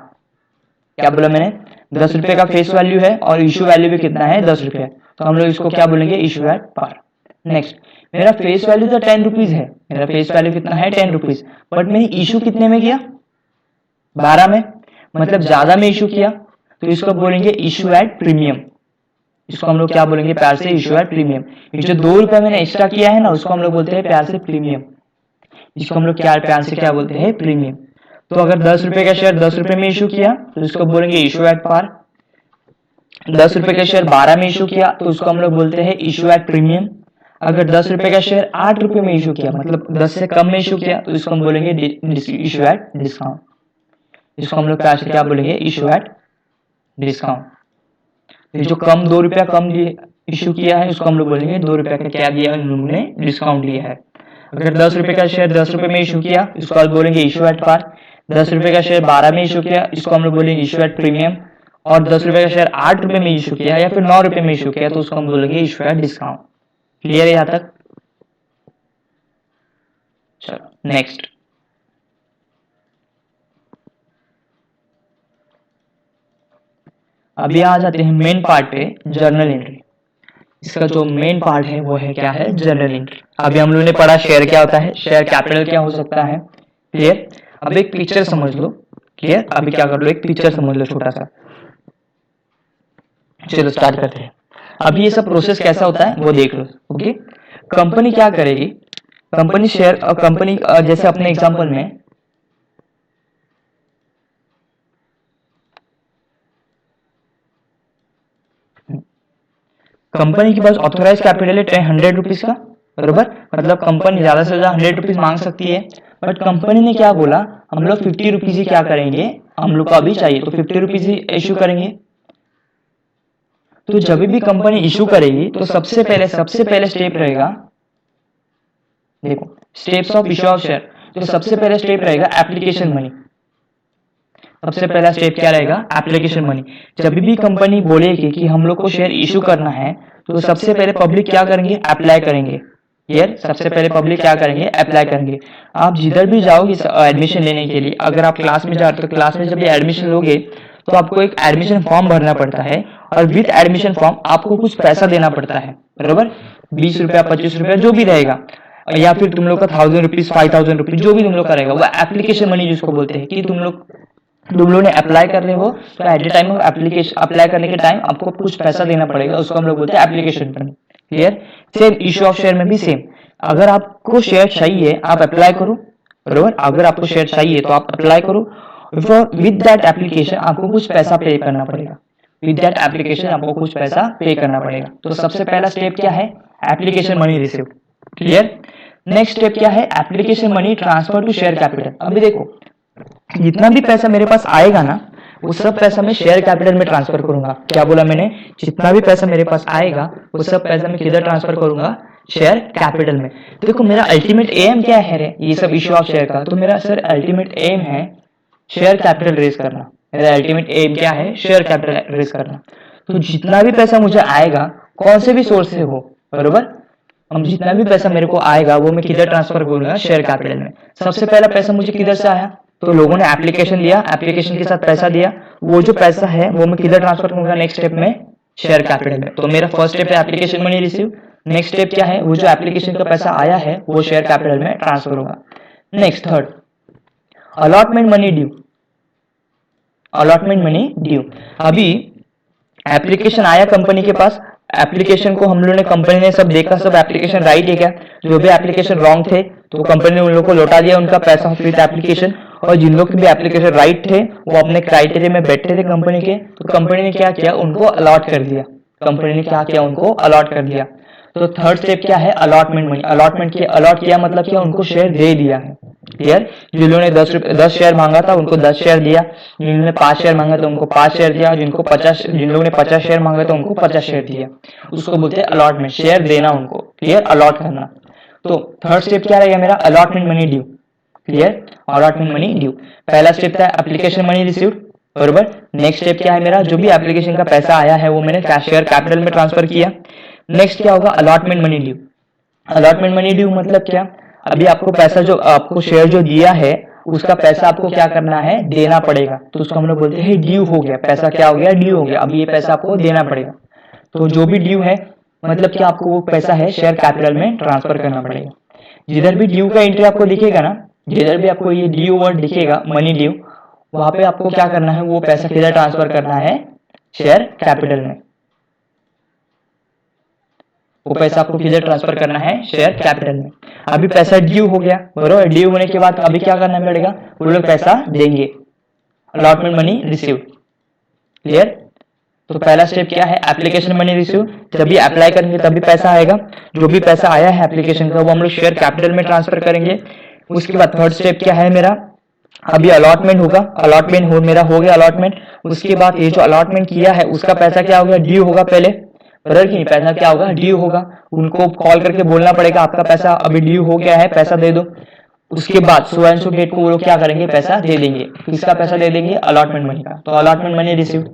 क्या बोला मैंने, 10 रुपये का फेस वैल्यू है और इशू वैल्यू भी कितना है 10 रुपये, तो हम लोग इसको क्या बोलेंगे इशू एट पार। नेक्स्ट, मेरा फेस वैल्यू तो 10 रुपीज है, मेरा फेस वैल्यू कितना है 10 रुपीज, बट मैंने इशू कितने में किया 12 में, मतलब ज्यादा में इशू किया, तो इसको बोलेंगे इशू एट प्रीमियम। इसको हम लोग क्या बोलेंगे प्यार से इशू एट प्रीमियम। ये जो 2 रुपए मैंने एक्स्ट्रा किया है ना, उसको हम लोग बोलते हैं प्यार से प्रीमियम। इसको हम लोग प्यार से क्या बोलते हैं प्रीमियम। तो अगर 10 रुपए का शेयर 10 रुपए में इशू किया तो इसको बोलेंगे इशू एट पार। 10 रुपए का शेयर 12 में इशू किया तो उसको हम लोग बोलते हैं इशू एट प्रीमियम। अगर 10 रुपए का शेयर 8 रुपए में इशू किया मतलब 10 से कम में इशू किया तो इसको हम बोलेंगे इशू एट डिस्काउंट। इसको हम लोग प्यार से क्या बोलेंगे इशू एट डिस्काउंट। ये जो कम 2 रुपया कम इशू किया है उसको हम लोग बोलेंगे 2 रुपया का क्या दिया उन लोगों ने, डिस्काउंट लिया है। अगर 10 रुपए का शेयर 10 रुपए में इशू किया, इसको हम बोलेंगे इशू एट पार। 10 रुपए का शेयर 12 में इशू किया, इसको हम लोग बोलेंगे इशू एट प्रीमियम। और 10 रुपए का शेयर 8 रुपए में इशू किया या फिर 9 रुपए में इशू किया तो उसको हम बोलेंगे इशू एट डिस्काउंट। क्लियर है यहाँ तक? चलो नेक्स्ट। अभी आ जाते हैं मेन पार्ट पे, जर्नल एंट्री। इसका जो मेन पार्ट है वो है क्या है, जर्नल एंट्री। अभी हम लोगों ने पढ़ा शेयर क्या होता है, शेयर कैपिटल क्या हो सकता है। क्लियर? अब एक पिक्चर समझ लो। क्लियर? अभी क्या कर लो, एक पिक्चर समझ लो छोटा सा। चलो स्टार्ट करते हैं। अभी ये सब प्रोसेस कैसा होता है वो देख लो। ओके, कंपनी क्या करेगी, कंपनी शेयर, कंपनी जैसे अपने एग्जांपल में कंपनी के पास ऑथोराइज कैपिटल है 100 रुपीज का, बरोबर। मतलब कंपनी ज्यादा से ज्यादा 100 रुपीज मांग सकती है, बट कंपनी ने क्या बोला, हम लोग 50 रुपीज ही क्या करेंगे, हम लोग को अभी चाहिए तो 50 रुपीज ही इशू करेंगे। तो जब भी कंपनी इशू करेगी तो सबसे पहले स्टेप रहेगा, देखो steps of issue of share. तो सबसे पहले स्टेप रहेगा एप्लीकेशन मनी। सबसे पहला स्टेप क्या रहेगा, एप्लीकेशन मनी। जब भी कंपनी बोलेगी कि हम लोग को शेयर इशू करना है तो सबसे पहले पब्लिक क्या करेंगे, अप्लाई करेंगे। क्लियर? सबसे पहले पब्लिक क्या करेंगे, अप्लाई करेंगे। आप जिधर भी जाओगे एडमिशन लेने के लिए, अगर आप क्लास में जाते हो तो क्लास में जब भी एडमिशन लोगे तो आपको एक एडमिशन फॉर्म भरना पड़ता है, और विद एडमिशन फॉर्म आपको कुछ पैसा देना पड़ता है, बरोबर। 20 रुपया 25 रुपया जो भी रहेगा, या फिर तुम लोग का 1000 रुपीज 5000 रुपीज जो भी तुम लोग का रहेगा, वो एप्लीकेशन मनी जिसको बोलते हैं। कि तुम लोग ने अप्लाई कर रहे हो तो eight the time of application, apply करने के टाइम आपको कुछ पैसा देना पड़ेगा, उसको हम लोग बोलते हैं application money. Clear? Same issue of share में भी सेम, अगर आपको शेयर चाहिए आप अप्लाई करो, बरोबर। अगर आपको शेयर चाहिए तो आप अप्लाई करो, विद दैट एप्लीकेशन आपको कुछ पैसा पे करना पड़ेगा, विद दैट एप्लीकेशन आपको कुछ पैसा पे करना पड़ेगा। तो सबसे पहला स्टेप क्या है, application money receive. Clear? Next step क्या है, application money transfer to share capital. अभी देखो जितना भी पैसा मेरे पास आएगा ना, वो सब पैसा मैं शेयर कैपिटल में ट्रांसफर करूंगा। क्या बोला मैंने, जितना भी पैसा मेरे पास आएगा वो सब पैसा मैं किधर ट्रांसफर करूंगा, शेयर कैपिटल में। तो देखो मेरा अल्टीमेट एम क्या है रे, ये सब इश्यू ऑफ शेयर का, तो मेरा सर अल्टीमेट एम है शेयर कैपिटल रेज करना। मेरा अल्टीमेट एम क्या है, शेयर कैपिटल रेज करना। तो जितना भी पैसा मुझे आएगा, कौन से भी सोर्स से हो, बरोबर, हम जितना भी पैसा मेरे को आएगा वो मैं किधर ट्रांसफर करूंगा, शेयर कैपिटल में। सबसे पहला पैसा मुझे किधर से आया, तो लोगों ने एप्लीकेशन दिया, एप्लीकेशन के साथ पैसा दिया, वो जो पैसा है वो मैं किधर ट्रांसफर करूंगा, नेक्स्ट स्टेप में शेयर कैपिटल में। तो मेरा फर्स्ट स्टेप है application money receive. Next step क्या है, वो जो एप्लीकेशन का पैसा आया है वो शेयर कैपिटल में ट्रांसफर होगा। Next third, allotment money due. Allotment money due, अभी एप्लीकेशन आया कंपनी के पास, एप्लीकेशन को हम लोगों ने, कंपनी ने सब देखा, सब एप्लीकेशन राइट है क्या, जो भी एप्लीकेशन रॉन्ग थे तो कंपनी ने उन लोगों को लौटा दिया उनका पैसा विद एप्लीकेशन। और जिन लोग के भी एप्लीकेशन राइट थे वो अपने क्राइटेरिया में बैठे थे कंपनी के, तो कंपनी ने क्या किया, उनको अलॉट कर दिया। कंपनी ने क्या किया, उनको अलॉट कर दिया। तो थर्ड स्टेप क्या है, अलॉटमेंट मनी। अलॉटमेंट किया, अलॉट किया मतलब क्या, उनको शेयर दे दिया है। क्लियर? जिन लोगों ने 10 शेयर मांगा था उनको 10 शेयर दिया, जिन लोगों ने 5 शेयर मांगा था उनको 5 शेयर दिया, जिन लोगों ने 50 शेयर मांगा था उनको 50 शेयर दिया। उसको बोलते हैं अलॉटमेंट, शेयर देना उनको। क्लियर? अलॉट करना। तो थर्ड स्टेप क्या रहेगा मेरा, allotment money due. Clear? Allotment money due. पहला स्टेप था एप्लीकेशन मनी रिसीव्ड, बरोबर। नेक्स्ट स्टेप क्या है मेरा, जो भी एप्लीकेशन का पैसा आया है वो मैंने शेयर कैपिटल में ट्रांसफर किया। नेक्स्ट क्या होगा, allotment money due. Allotment money due मतलब क्या, अभी आपको पैसा, जो आपको शेयर जो दिया है उसका पैसा आपको क्या करना है, देना पड़ेगा। तो उसको हम लोग बोलते हैं ड्यू हो गया, पैसा क्या हो गया, ड्यू हो गया। अभी ये पैसा आपको देना पड़ेगा। तो जो भी ड्यू है मतलब कि आपको वो पैसा है शेयर कैपिटल में ट्रांसफर करना पड़ेगा। जिधर भी ड्यू का एंट्री आपको दिखेगा ना, जिधर भी आपको ये ड्यू वर्ड दिखेगा, मनी ड्यू, वहां पे आपको क्या करना है, वो पैसा किधर ट्रांसफर करना है, शेयर कैपिटल में। वो पैसा आपको किधर ट्रांसफर करना है, शेयर कैपिटल में। अभी पैसा ड्यू हो गया, बरोबर। ड्यू होने के बाद अभी क्या करना पड़ेगा, वो लोग पैसा देंगे, अलॉटमेंट मनी रिसीव। क्लियर? तो पहला स्टेप क्या है, एप्लीकेशन मनी रिसीव। जब भी अप्लाई करेंगे तभी पैसा आएगा, जो भी पैसा आया है एप्लीकेशन का वो हम लोग शेयर कैपिटल में ट्रांसफर करेंगे। उसके बाद थर्ड स्टेप क्या है मेरा, अभी अलॉटमेंट होगा, अलॉटमेंट हो मेरा हो गया अलॉटमेंट। उसके बाद ये जो अलॉटमेंट किया है उसका पैसा क्या होगा, ड्यू होगा पहले, बराबर की नहीं, पैसा क्या होगा, ड्यू होगा। उनको कॉल करके बोलना पड़ेगा आपका पैसा अभी ड्यू हो गया है, पैसा दे दो। उसके बाद सो एंड सो डेट को वो लोग क्या करेंगे, पैसा दे देंगे। किसका पैसा दे देंगे, अलॉटमेंट मनी का। तो allotment money receive.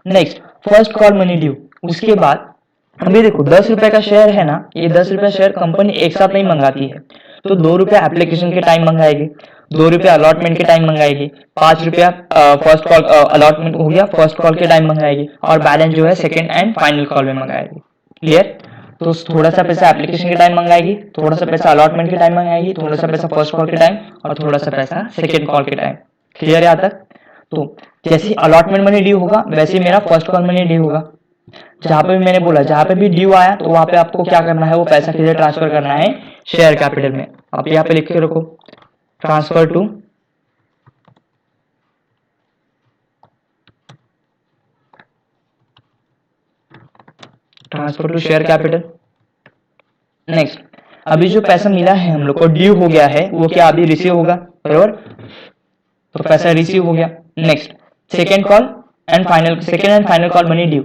Next first call money due. उसके बाद अभी देखो 10 रुपए का शेयर है ना, ये 10 रुपए शेयर कंपनी एक साथ नहीं मंगाती है। तो 2 रुपया एप्लीकेशन के टाइम मंगाएगी, 2 रुपया अलॉटमेंट के टाइम मंगाएगी, 5 रुपया फर्स्ट कॉल अलॉटमेंट हो गया, फर्स्ट कॉल के टाइम मंगाएगी, और बैलेंस जो है सेकेंड एंड फाइनल कॉल में मंगाएगी। क्लियर। तो थोड़ा सा पैसा एप्लीकेशन के टाइम मंगाएगी, थोड़ा सा पैसा अलॉटमेंट के टाइम मंगाएगी, थोड़ा सा पैसा फर्स्ट कॉल के टाइम, और थोड़ा सा पैसा सेकेंड कॉल के टाइम। क्लियर है यहाँ तक। तो जैसे अलॉटमेंट मनी ड्यू होगा वैसे ही मेरा फर्स्ट कॉल मनी ड्यू होगा। जहां पे भी मैंने बोला जहां पे भी ड्यू आया तो वहां पे आपको क्या करना है, वो पैसा किधर ट्रांसफर करना है, शेयर कैपिटल में। आप यहाँ पे लिख के रखो, transfer to share capital. Next अभी जो पैसा मिला है हम लोग को, ड्यू हो गया है, वो क्या अभी रिसीव होगा, बराबर। तो पैसा रिसीव हो गया। Next second call and final, second and final call money due.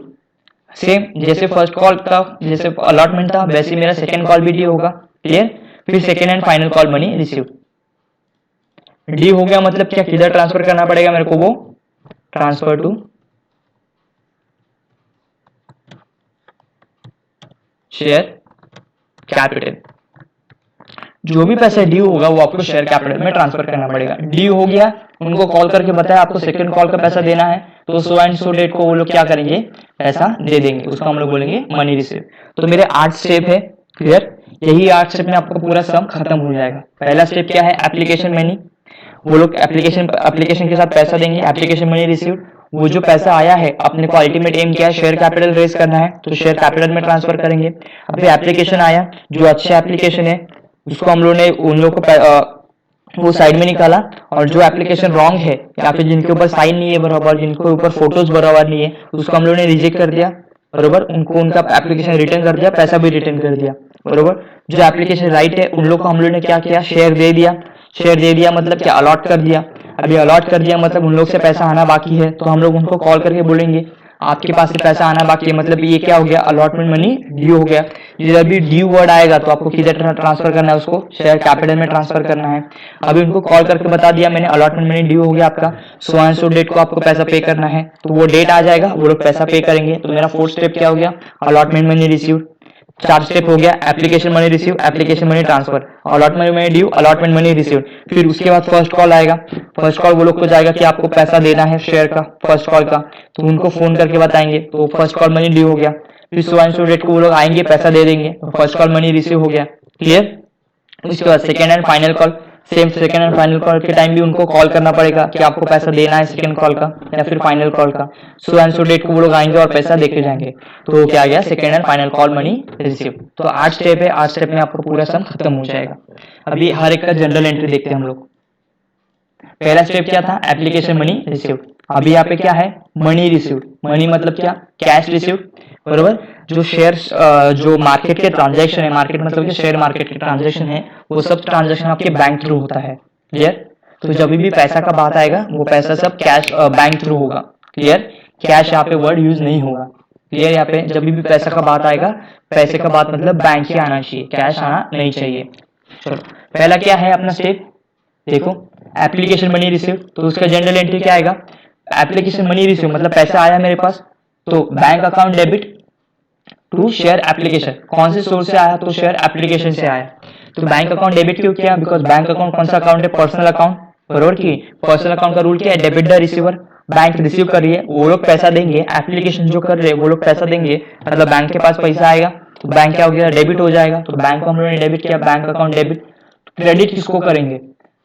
Same जैसे फर्स्ट कॉल था, जैसे अलॉटमेंट था, वैसे मेरा सेकेंड कॉल भी ड्यू होगा। क्लियर। फिर second and final call money receive. Due हो गया मतलब क्या, किधर ट्रांसफर करना पड़ेगा मेरे को, वो ट्रांसफर टू शेयर कैपिटल। जो भी पैसा ड्यू होगा वो आपको शेयर कैपिटल में ट्रांसफर करना पड़ेगा। ड्यू हो गया, उनको कॉल करके बताया आपको सेकंड कॉल का पैसा देना है, तो सो एंड सो डेट को वो लोग क्या करेंगे, पैसा दे देंगे, उसको हम लोग बोलेंगे मनी रिसीव। तो मेरे 8 स्टेप है। क्लियर। यही 8 स्टेप में आपका पूरा सम खत्म हो जाएगा। पहला स्टेप क्या है, एप्लीकेशन मनी। वो लोग एप्लीकेशन के साथ पैसा देंगे, एप्लीकेशन मनी रिसीव। वो जो पैसा आया है अपने को अल्टीमेट एम क्या है, शेयर कैपिटल रेज करना है, तो शेयर कैपिटल में ट्रांसफर करेंगे। अभी एप्लीकेशन आया, जो अच्छा एप्लीकेशन है उसको हम लोग ने उन लोग को वो साइड में निकाला, और जो एप्लीकेशन रॉन्ग है या फिर जिनके ऊपर साइन नहीं है बराबर, जिनके ऊपर फोटोज बराबर नहीं है, उसको हम लोग ने रिजेक्ट कर दिया, बरोबर। उनको उनका एप्लीकेशन रिटर्न कर दिया, पैसा भी रिटर्न कर दिया, बरोबर। जो एप्लीकेशन राइट है उन लोग को हम लोग ने क्या किया, शेयर दे दिया। शेयर दे दिया मतलब क्या, अलॉट कर दिया। अभी अलॉट कर दिया मतलब उन लोग से पैसा आना बाकी है, तो हम लोग उनको कॉल करके बोलेंगे आपके पास से पैसा आना बाकी है, मतलब ये क्या हो गया, अलॉटमेंट मनी ड्यू हो गया। जब भी ड्यू वर्ड आएगा तो आपको किधर ट्रांसफर करना है, उसको शेयर कैपिटल में ट्रांसफर करना है। अभी उनको कॉल करके बता दिया मैंने अलॉटमेंट मनी ड्यू हो गया आपका, सो एंड सो डेट को आपको पैसा पे करना है, तो वो डेट आ जाएगा, वो लोग पैसा पे करेंगे। तो मेरा फोर्थ स्टेप क्या हो गया, अलॉटमेंट मनी रिसीव। 4 स्टेप हो गया, application money receive, application money transfer, allotment money due, allotment money receive. फिर उसके बाद फर्स्ट कॉल आएगा। फर्स्ट कॉल वो लोग को जाएगा कि आपको पैसा देना है शेयर का, फर्स्ट कॉल का, तो उनको फोन करके बताएंगे, तो फर्स्ट कॉल मनी ड्यू हो गया। फिर सो एंड सो डेट को वो लोग आएंगे, पैसा दे देंगे, तो फर्स्ट कॉल मनी रिसीव हो गया। क्लियर। उसके बाद second and final call, same second and final call के टाइम भी उनको कॉल करना पड़ेगा कि आपको पैसा देना है सेकेंड कॉल का या फिर फाइनल कॉल का। सो एंड सो डेट को वो लोग आएंगे और पैसा देके जाएंगे, तो क्या आ गया, second and final call money receive. तो 8 स्टेप है, 8 स्टेप में आपको पूरा सम खत्म हो जाएगा। अभी हर एक का जनरल एंट्री देखते हैं हम लोग। पहला स्टेप क्या था, एप्लीकेशन मनी रिसीव। अभी यहाँ पे क्या है, मनी रिसीव। मनी मतलब क्या, कैश रिसीव, बरोबर। जो शेयर जो मार्केट के ट्रांजैक्शन है, मार्केट मतलब कि शेयर मार्केट के ट्रांजैक्शन है, वो सब ट्रांजैक्शन आपके बैंक थ्रू होता है। क्लियर। तो जब भी पैसा का बात आएगा वो पैसा सब कैश बैंक थ्रू होगा। क्लियर। कैश यहाँ पे वर्ड यूज नहीं होगा। क्लियर। यहाँ पे जब भी पैसा का बात आएगा, पैसे का बात मतलब बैंक ही आना चाहिए, कैश आना नहीं चाहिए। चलो पहला क्या है अपना स्टेप, देखो एप्लीकेशन मनी रिसीव। तो उसका जनरल एंट्री क्या आएगा, एप्लीकेशन मनी रिसीव मतलब पैसा आया मेरे पास, तो bank account debit to share application. कौन से सोर्स से आया, तो शेयर एप्लीकेशन से आया। तो बैंक अकाउंट डेबिट क्यों किया, बिकॉज बैंक अकाउंट कौन सा अकाउंट है, पर्सनल अकाउंट, बरोबर की। पर्सनल अकाउंट का रूल क्या है, debit the receiver. Bank receive कर रही है, वो लोग पैसा देंगे, एप्लीकेशन जो कर रहे हैं वो लोग पैसा देंगे, मतलब बैंक के पास पैसा आएगा, तो बैंक क्या हो गया, डेबिट हो जाएगा। तो बैंक को हम लोगों ने डेबिट किया, बैंक अकाउंट डेबिट। क्रेडिट किसको करेंगे,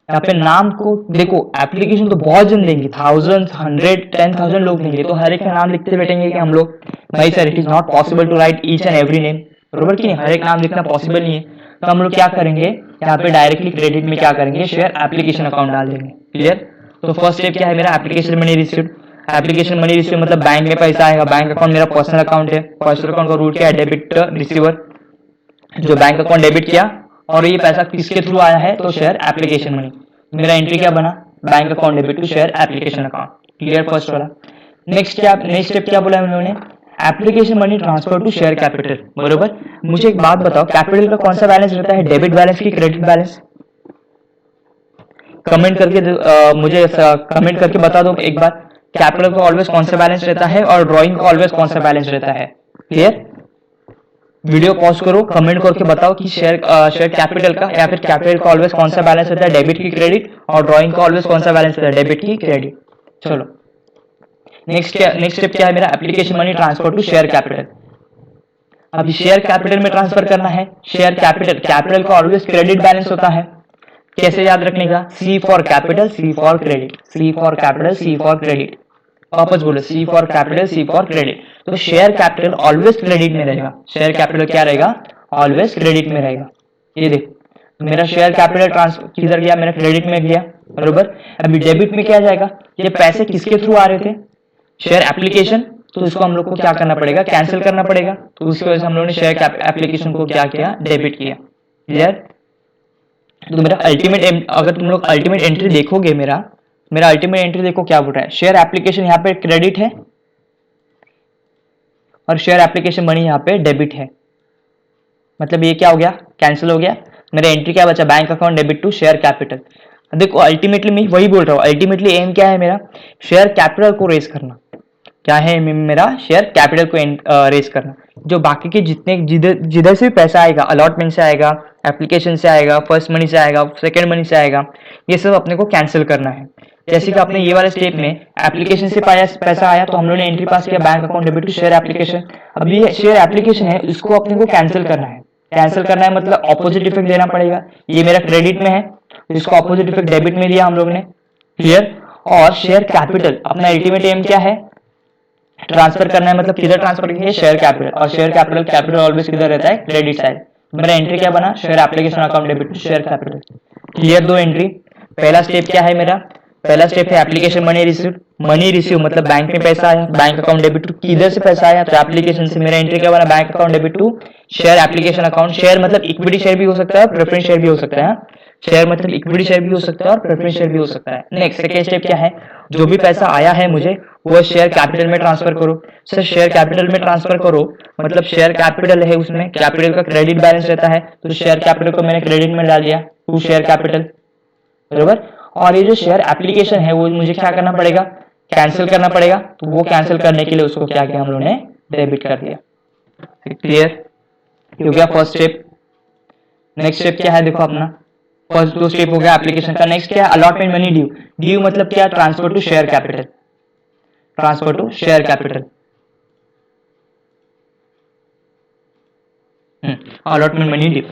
यहाँ पे नाम को देखो, एप्लीकेशन तो बहुत जन देंगे, 1000, 100, 10,000 लोग देंगे, तो हर एक का नाम लिखते बैठेंगे कि हम लोग, नहीं sir it is not possible to write each and every name, बरोबर की नहीं, हर एक नाम लिखना पॉसिबल नहीं है। तो हम लोग क्या करेंगे, यहाँ पे डायरेक्टली क्रेडिट में क्या करेंगे, शेयर एप्लीकेशन अकाउंट डाल देंगे। क्लियर। तो फर्स्ट स्टेप क्या है मेरा, application money received. Application money receive मतलब बैंक में पैसा आएगा, बैंक अकाउंट मेरा पर्सनल अकाउंट है, पर्सनल अकाउंट का रूल क्या है, डेबिट रिसीवर। जो बैंक अकाउंट डेबिट किया, और ये पैसा किसके थ्रू आया है, तो शेयर एप्लीकेशन मनी। मेरा एंट्री क्या बना, bank account debit to share application account. Clear first वाला। नेक्स्ट स्टेप क्या बोला हम लोगों ने, application money transfer to share capital. बरोबर। मुझे एक बात बताओ, कैपिटल का कौन सा बैलेंस रहता है, डेबिट बैलेंस की क्रेडिट बैलेंस? कमेंट करके मुझे कमेंट करके बता दो एक बार, कैपिटल का ऑलवेज कौन सा बैलेंस रहता है और ड्राइंग का ऑलवेज कौन सा बैलेंस रहता है। क्लियर। वीडियो पॉज करो, कमेंट करके बताओ कि शेयर कैपिटल का या फिर कैपिटल का ऑलवेज कौन सा बैलेंस रहता है, डेबिट की क्रेडिट, और ड्राइंग का ऑलवेज कौन सा बैलेंस रहता है, डेबिट की क्रेडिट। चलो नेक्स्ट स्टेप क्या है मेरा, application money transfer to share capital. अभी शेयर कैपिटल में ट्रांसफर करना है। शेयर कैपिटल का ऑलवेज क्रेडिट बैलेंस होता है। कैसे याद रखने का, C for capital C for credit, C for capital C for credit. वापस बोलो, C for capital C for credit. तो शेयर कैपिटल ऑलवेज क्रेडिट में रहेगा। शेयर कैपिटल क्या रहेगा, ऑलवेज क्रेडिट में रहेगा। ये देख, तो मेरा शेयर कैपिटल ट्रांसफर किधर गया, मेरा क्रेडिट में गया। बरोबर। अभी डेबिट में क्या जाएगा, ये पैसे किसके थ्रू आ रहे थे, शेयर एप्लीकेशन, तो इसको हम लोग को क्या करना पड़ेगा, कैंसिल करना पड़ेगा। तो उसकी वजह से हम लोगों ने शेयर एप्लीकेशन को क्या किया, डेबिट किया। क्लियर। तो मेरा अल्टीमेट, अगर तुम लोग अल्टीमेट एंट्री देखोगे, मेरा अल्टीमेट एंट्री देखो क्या बोल रहा है, शेयर एप्लीकेशन यहाँ पे क्रेडिट है और शेयर एप्लीकेशन मनी यहाँ पे डेबिट है। मतलब ये क्या हो गया, कैंसिल हो गया। मेरा एंट्री क्या बचा, bank account debit to share capital. देखो अल्टीमेटली मैं वही बोल रहा हूँ, अल्टीमेटली एम क्या है मेरा, शेयर कैपिटल को रेस करना। क्या है मेरा, शेयर कैपिटल को रेस करना। जो बाकी के जितने जिधर से भी पैसा आएगा, अलॉटमेंट से आएगा, एप्लीकेशन से आएगा, फर्स्ट मनी से आएगा, सेकंड मनी से आएगा, ये सब अपने को कैंसिल करना है। जैसे कि आपने ये वाले स्टेप में एप्लीकेशन से पैसा आया तो हम लोगों ने एंट्री पास किया, bank account debit to share application. अब ये शेयर एप्लीकेशन है, इसको अपने को कैंसिल करना है। कैंसिल करना है मतलब ऑपोजिट इफेक्ट देना पड़ेगा। ये मेरा क्रेडिट में है, इसको ऑपोजिट इफेक्ट डेबिट में दिया हम लोग ने। क्लियर। और शेयर कैपिटल, अपना अल्टीमेट एम क्या है, ट्रांसफर करना है। मतलब किधर ट्रांसफर करेंगे, शेयर कैपिटल। और शेयर कैपिटल ऑलवेज किधर रहता है, क्रेडिट साइड। मेरा एंट्री क्या बना, share application account debit to share capital. Clear, दो एंट्री। पहला स्टेप क्या है मेरा, पहला स्टेप है application money receive. Money receive मतलब बैंक में पैसा आया, बैंक अकाउंट डेबिट टू, किधर से पैसा आया, तो एप्लीकेशन से। मेरा एंट्री क्या बना, bank account debit to share application account. Share मतलब इक्विटी शेयर भी हो सकता है, प्रेफरेंस शेयर भी हो सकता है। शेयर मतलब इक्विटी शेयर भी हो सकता है और प्रेफरेंस शेयर भी हो सकता है। नेक्स्ट सेकंड स्टेप क्या है, जो भी पैसा आया है मुझे वो शेयर कैपिटल में ट्रांसफर करो। सर शेयर कैपिटल में ट्रांसफर करो मतलब शेयर कैपिटल है, उसमें कैपिटल का क्रेडिट बैलेंस रहता है, तो शेयर कैपिटल को मैंने क्रेडिट में डाल दिया टू शेयर कैपिटल। बरोबर। और ये जो शेयर एप्लीकेशन है वो मुझे क्या करना पड़ेगा, कैंसिल करना पड़ेगा। तो वो कैंसिल करने के लिए उसको क्या किया हम लोगों ने, डेबिट कर दिया। क्लियर हो गया फर्स्ट स्टेप। नेक्स्ट स्टेप क्या है, देखो अपना फर्स्ट दो स्टेप हो गया एप्लीकेशन का। नेक्स्ट क्या है, अलॉटमेंट मनी ड्यू। ड्यू मतलब क्या, transfer to share capital, transfer to share capital. Allotment money due.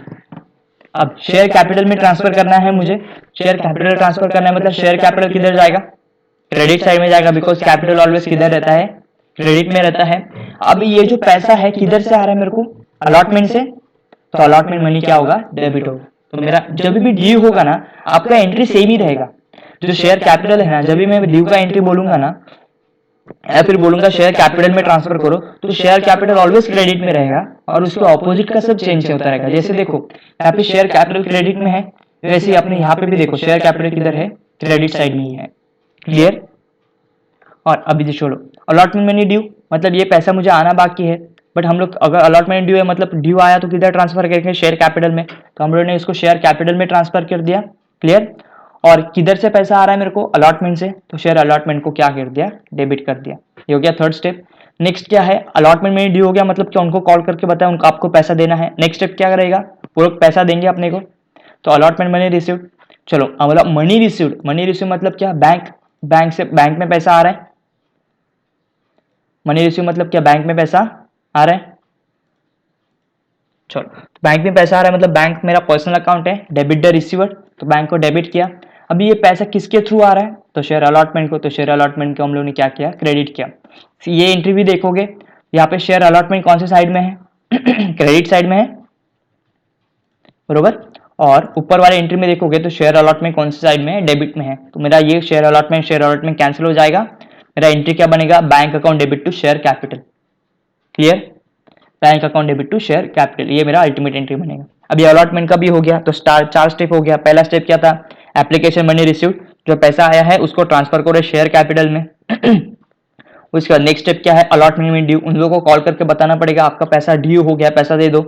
अब शेयर कैपिटल में ट्रांसफर करना है मुझे। शेयर कैपिटल ट्रांसफर करना है मतलब शेयर कैपिटल किधर जाएगा, क्रेडिट साइड में जाएगा, बिकॉज कैपिटल ऑलवेज किधर रहता है, क्रेडिट में रहता है। अब ये जो पैसा है किधर से आ रहा है मेरे को, अलॉटमेंट से, तो अलॉटमेंट मनी क्या होगा, डेबिट होगा। तो मेरा जब भी ड्यू होगा ना, आपका एंट्री सेम ही रहेगा। जो शेयर कैपिटल है ना, जब भी मैं ड्यू का एंट्री बोलूंगा ना, या फिर बोलूंगा शेयर कैपिटल में ट्रांसफर करो, तो शेयर कैपिटल ऑलवेज क्रेडिट में रहेगा और उसके ऑपोजिट का सब चेंज होता रहेगा। जैसे देखो यहाँ पे शेयर कैपिटल क्रेडिट में है, वैसे ही अपने यहाँ पे भी देखो शेयर कैपिटल किधर है, क्रेडिट साइड में ही है। क्लियर। और अभी छोड़ो, अलॉटमेंट मनी ड्यू मतलब ये पैसा मुझे आना बाकी है, बट हम लोग अगर अलॉटमेंट ड्यू है मतलब ड्यू आया तो किधर ट्रांसफर करेंगे, शेयर कैपिटल में। तो हम लोगों ने इसको शेयर कैपिटल में ट्रांसफर कर दिया। क्लियर। और किधर से पैसा आ रहा है मेरे को, अलॉटमेंट से, तो शेयर अलॉटमेंट को क्या कर दिया, डेबिट कर दिया। ये हो गया थर्ड स्टेप। नेक्स्ट क्या है, अलॉटमेंट में ड्यू हो गया मतलब क्या, उनको कॉल करके बताया उनको आपको पैसा देना है। नेक्स्ट स्टेप क्या रहेगा, वो लोग पैसा देंगे अपने को, तो अलॉटमेंट मनी रिसीव्ड। चलो मतलब मनी रिसीव्ड, मनी रिसीव मतलब क्या, बैंक में पैसा आ रहा है। मनी रिसीव मतलब क्या, बैंक में पैसा आ रहा है। चलो बैंक में पैसा आ रहा है मतलब बैंक मेरा पर्सनल अकाउंट है, डेबिट द रिसीवर, तो बैंक को डेबिट किया। अभी ये पैसा किसके थ्रू आ रहा है, तो शेयर अलॉटमेंट को, तो शेयर अलॉटमेंट को हम लोगों ने क्या किया, क्रेडिट किया। ये एंट्री भी देखोगे, यहाँ पे शेयर अलॉटमेंट कौन से साइड में है क्रेडिट साइड में है, बरोबर। और ऊपर वाले एंट्री में देखोगे तो शेयर अलॉटमेंट कौन सी साइड में है, डेबिट में है। तो मेरा ये शेयर अलॉटमेंट कैंसिल हो जाएगा। मेरा एंट्री क्या बनेगा, bank account debit to share capital. Clear. Bank account debit to share capital, ये मेरा अल्टीमेट एंट्री बनेगा। अभी अलॉटमेंट का भी हो गया, तो चार स्टेप हो गया। पहला स्टेप क्या था, एप्लीकेशन मनी रिसीव्ड, जो पैसा आया है उसको ट्रांसफर करो शेयर कैपिटल में। उसका नेक्स्ट स्टेप क्या है, अलॉटमेंट में ड्यू। उन लोगों को कॉल करके बताना पड़ेगा आपका पैसा ड्यू हो गया, पैसा दे दो,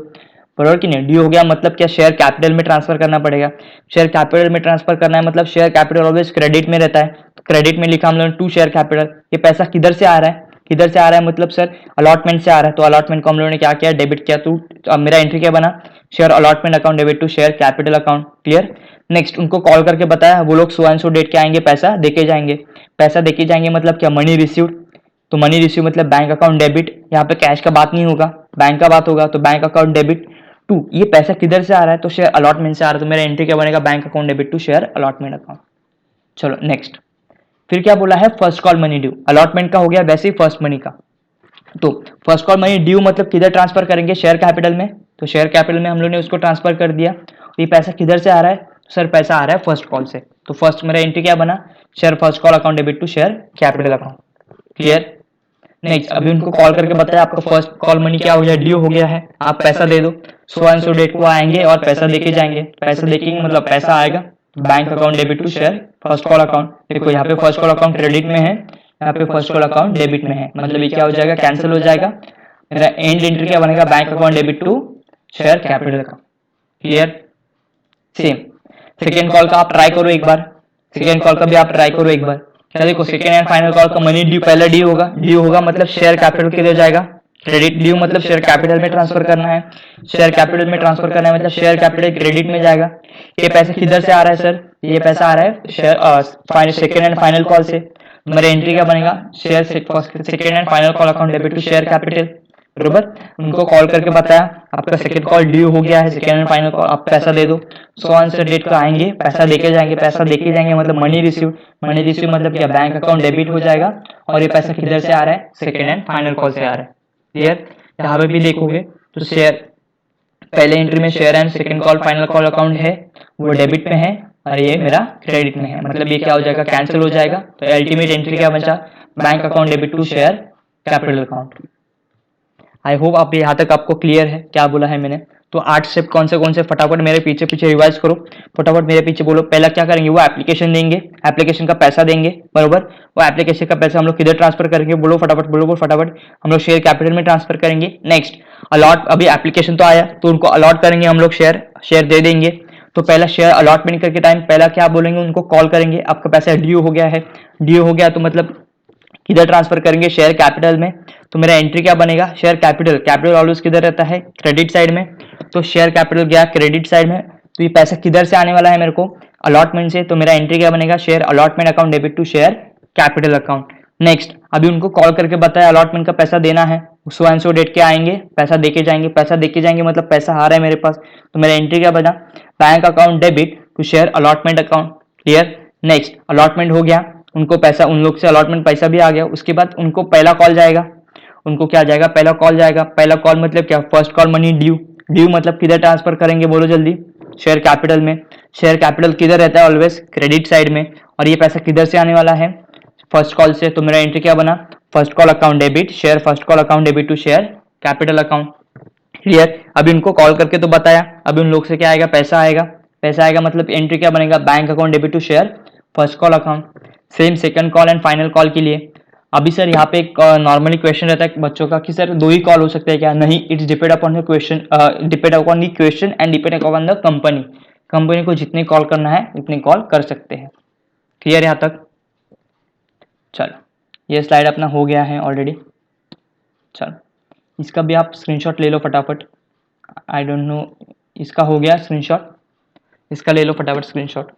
बराबर कि नहीं। ड्यू हो गया मतलब क्या, शेयर कैपिटल में ट्रांसफर करना पड़ेगा। शेयर कैपिटल में ट्रांसफर करना है मतलब शेयर कैपिटल ऑलवेज क्रेडिट में रहता है, तो क्रेडिट में लिखा हम लोगों ने टू शेयर कैपिटल। ये पैसा किधर से आ रहा है, किधर से आ रहा है मतलब सर अलॉटमेंट से आ रहा है, तो अलॉटमेंट को हम लोगों ने क्या किया, डेबिट किया। तो अब मेरा एंट्री क्या बना, share allotment account debit to share capital account. Clear. Next उनको कॉल करके बताया, वो लोग सो एंड सो डेट के आएंगे, पैसा देके जाएंगे। पैसा देके जाएंगे मतलब क्या, मनी रिसीव्ड। तो मनी रिसीव मतलब बैंक अकाउंट डेबिट, यहाँ पे कैश का बात नहीं होगा, बैंक का बात होगा, तो बैंक अकाउंट डेबिट टू, ये पैसा किधर से आ रहा है, तो शेयर अलॉटमेंट से आ रहा है, तो मेरा एंट्री क्या बनेगा, bank account debit to share allotment account. चलो नेक्स्ट, फिर क्या बोला है, first call money due. Allotment का हो गया, वैसे ही फर्स्ट मनी का। तो फर्स्ट कॉल मनी ड्यू मतलब किधर ट्रांसफर करेंगे, शेयर कैपिटल में। तो शेयर कैपिटल में हम लोग ने उसको ट्रांसफर कर दिया। तो ये पैसा किधर से आ रहा है, सर पैसा आ रहा है फर्स्ट कॉल से। तो फर्स्ट मेरा एंट्री क्या बना, share first call account debit to share capital account. Clear. Next अभी उनको कॉल करके बताया आपका फर्स्ट कॉल मनी क्या हो गया, ड्यू हो गया है, आप पैसा दे दो। सो एंड सो डेट को आएंगे और पैसा देके जाएंगे। पैसा देके मतलब पैसा आएगा bank account debit to share first call account. देखो यहाँ पे फर्स्ट कॉल अकाउंट क्रेडिट में है, यहाँ पे फर्स्ट कॉल अकाउंट डेबिट में है, मतलब ये क्या हो जाएगा, कैंसिल हो जाएगा। मेरा एंड एंट्री क्या बनेगा, bank account debit to share capital account. Clear. Same second call का आप ट्राई करो एक बार, सेकेंड कॉल का भी आप ट्राई करो एक बार। क्या देखो, सेकेंड एंड फाइनल कॉल का मनी ड्यू, पहला ड्यू होगा, ड्यू होगा मतलब शेयर कैपिटल के लिए जाएगा। क्रेडिट ड्यू मतलब शेयर कैपिटल में ट्रांसफर करना है, शेयर कैपिटल में ट्रांसफर करना है मतलब शेयर कैपिटल क्रेडिट में जाएगा। ये पैसा किधर से आ रहा है सर, ये पैसा आ रहा है share second and final call से। मेरा एंट्री क्या बनेगा, share second and final call account debit to share capital, बरोबर। उनको कॉल करके बताया आपका सेकंड कॉल ड्यू हो गया है, सेकंड एंड फाइनल कॉल, आप पैसा दे दो। सो आंसर डेट को आएंगे, पैसा देके जाएंगे, पैसा देके जाएंगे मतलब मनी रिसीव। मनी रिसीव मतलब क्या, बैंक अकाउंट डेबिट हो जाएगा। और ये पैसा किधर से आ रहा है, सेकंड एंड फाइनल कॉल से आ रहा है। क्लियर। यहाँ पे भी देखोगे तो शेयर पहले एंट्री में share and second call final call account है, वो डेबिट में है, और ये मेरा क्रेडिट में है, मतलब ये क्या हो जाएगा, कैंसिल हो जाएगा। तो अल्टीमेट एंट्री क्या बचा, bank account debit to share capital account. I hope आप यहाँ तक आपको क्लियर है क्या बोला है मैंने। तो 8 स्टेप कौन से फटाफट मेरे पीछे पीछे रिवाइज करो, फटाफट मेरे पीछे बोलो। पहला क्या करेंगे, वो एप्लीकेशन देंगे, एप्लीकेशन का पैसा देंगे, बरोबर। वो एप्लीकेशन का पैसा हम लोग किधर ट्रांसफर करेंगे, बोलो फटाफट, बोलो फटाफट, हम लोग शेयर कैपिटल में ट्रांसफर करेंगे। नेक्स्ट अलॉट, अभी एप्लीकेशन तो आया तो उनको अलॉट करेंगे हम लोग, शेयर दे देंगे। तो पहला शेयर अलॉटमेंट करके टाइम पहला क्या बोलेंगे, उनको कॉल करेंगे, आपका पैसा ड्यू हो गया है। ड्यू हो गया तो मतलब किधर ट्रांसफर करेंगे, शेयर कैपिटल में। तो मेरा एंट्री क्या बनेगा, शेयर कैपिटल, कैपिटल ऑलवेज किधर रहता है, क्रेडिट साइड में। तो शेयर कैपिटल गया क्रेडिट साइड में, तो ये पैसा किधर से आने वाला है मेरे को, अलॉटमेंट से। तो मेरा एंट्री क्या बनेगा, share allotment account debit to share capital account. Next अभी उनको कॉल करके बताया अलॉटमेंट का पैसा देना है, सो एंड सो डेट के आएंगे, पैसा देके जाएंगे, पैसा देके जाएंगे मतलब पैसा आ रहा है मेरे पास। तो मेरा एंट्री क्या बना, bank account debit to share allotment account. Clear. Next allotment हो गया, उनको पैसा, उन लोग से अलॉटमेंट पैसा भी आ गया। उसके बाद उनको पहला कॉल जाएगा, उनको क्या जाएगा, पहला कॉल जाएगा। पहला कॉल मतलब क्या, first call money due. Due मतलब किधर ट्रांसफर करेंगे, बोलो जल्दी, शेयर कैपिटल में। शेयर कैपिटल किधर रहता है, ऑलवेज क्रेडिट साइड में। और ये पैसा किधर से आने वाला है, फर्स्ट कॉल से। तो मेरा एंट्री क्या बना, first call account debit, share first call account debit to share capital account. Clear. अभी उनको कॉल करके तो बताया, अभी उन लोग से क्या आएगा, पैसा आएगा। पैसा आएगा मतलब एंट्री क्या बनेगा, bank account debit to share first call account. Same second call and final call के लिए। अभी सर यहाँ पे एक नॉर्मली क्वेश्चन रहता है बच्चों का कि सर 2 ही कॉल हो सकते हैं क्या, नहीं, it's depend upon the question, depend upon the question and depend upon the company. Company को जितने कॉल करना है उतने कॉल कर सकते हैं। क्लियर यहाँ तक। चलो ये स्लाइड अपना हो गया है ऑलरेडी। चलो इसका भी आप स्क्रीनशॉट ले लो फटाफट। आई डोंट नो, इसका हो गया स्क्रीनशॉट, इसका ले लो फटाफट स्क्रीनशॉट।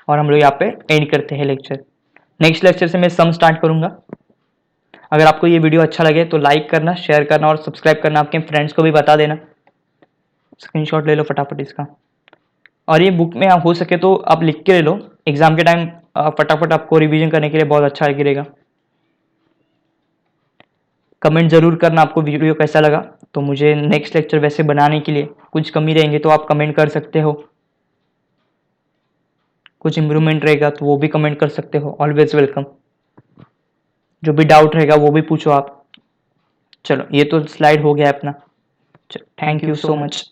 और हम लोग यहाँ पे एंड करते हैं लेक्चर। नेक्स्ट लेक्चर से मैं सम स्टार्ट करूंगा। अगर आपको ये वीडियो अच्छा लगे तो लाइक करना, शेयर करना और सब्सक्राइब करना, आपके फ्रेंड्स को भी बता देना। स्क्रीनशॉट ले लो फटाफट इसका। और ये बुक में आप हो सके तो आप लिख के ले लो, एग्जाम के टाइम फटाफट आपको रिवीजन करने के लिए बहुत अच्छा गिरेगा। कमेंट जरूर करना आपको वीडियो कैसा लगा, तो मुझे नेक्स्ट लेक्चर वैसे बनाने के लिए कुछ कमी रहेंगे तो आप कमेंट कर सकते हो, कुछ इम्प्रूवमेंट रहेगा तो वो भी कमेंट कर सकते हो, ऑलवेज वेलकम। जो भी डाउट रहेगा वो भी पूछो आप। चलो ये तो स्लाइड हो गया अपना। Thank you so much.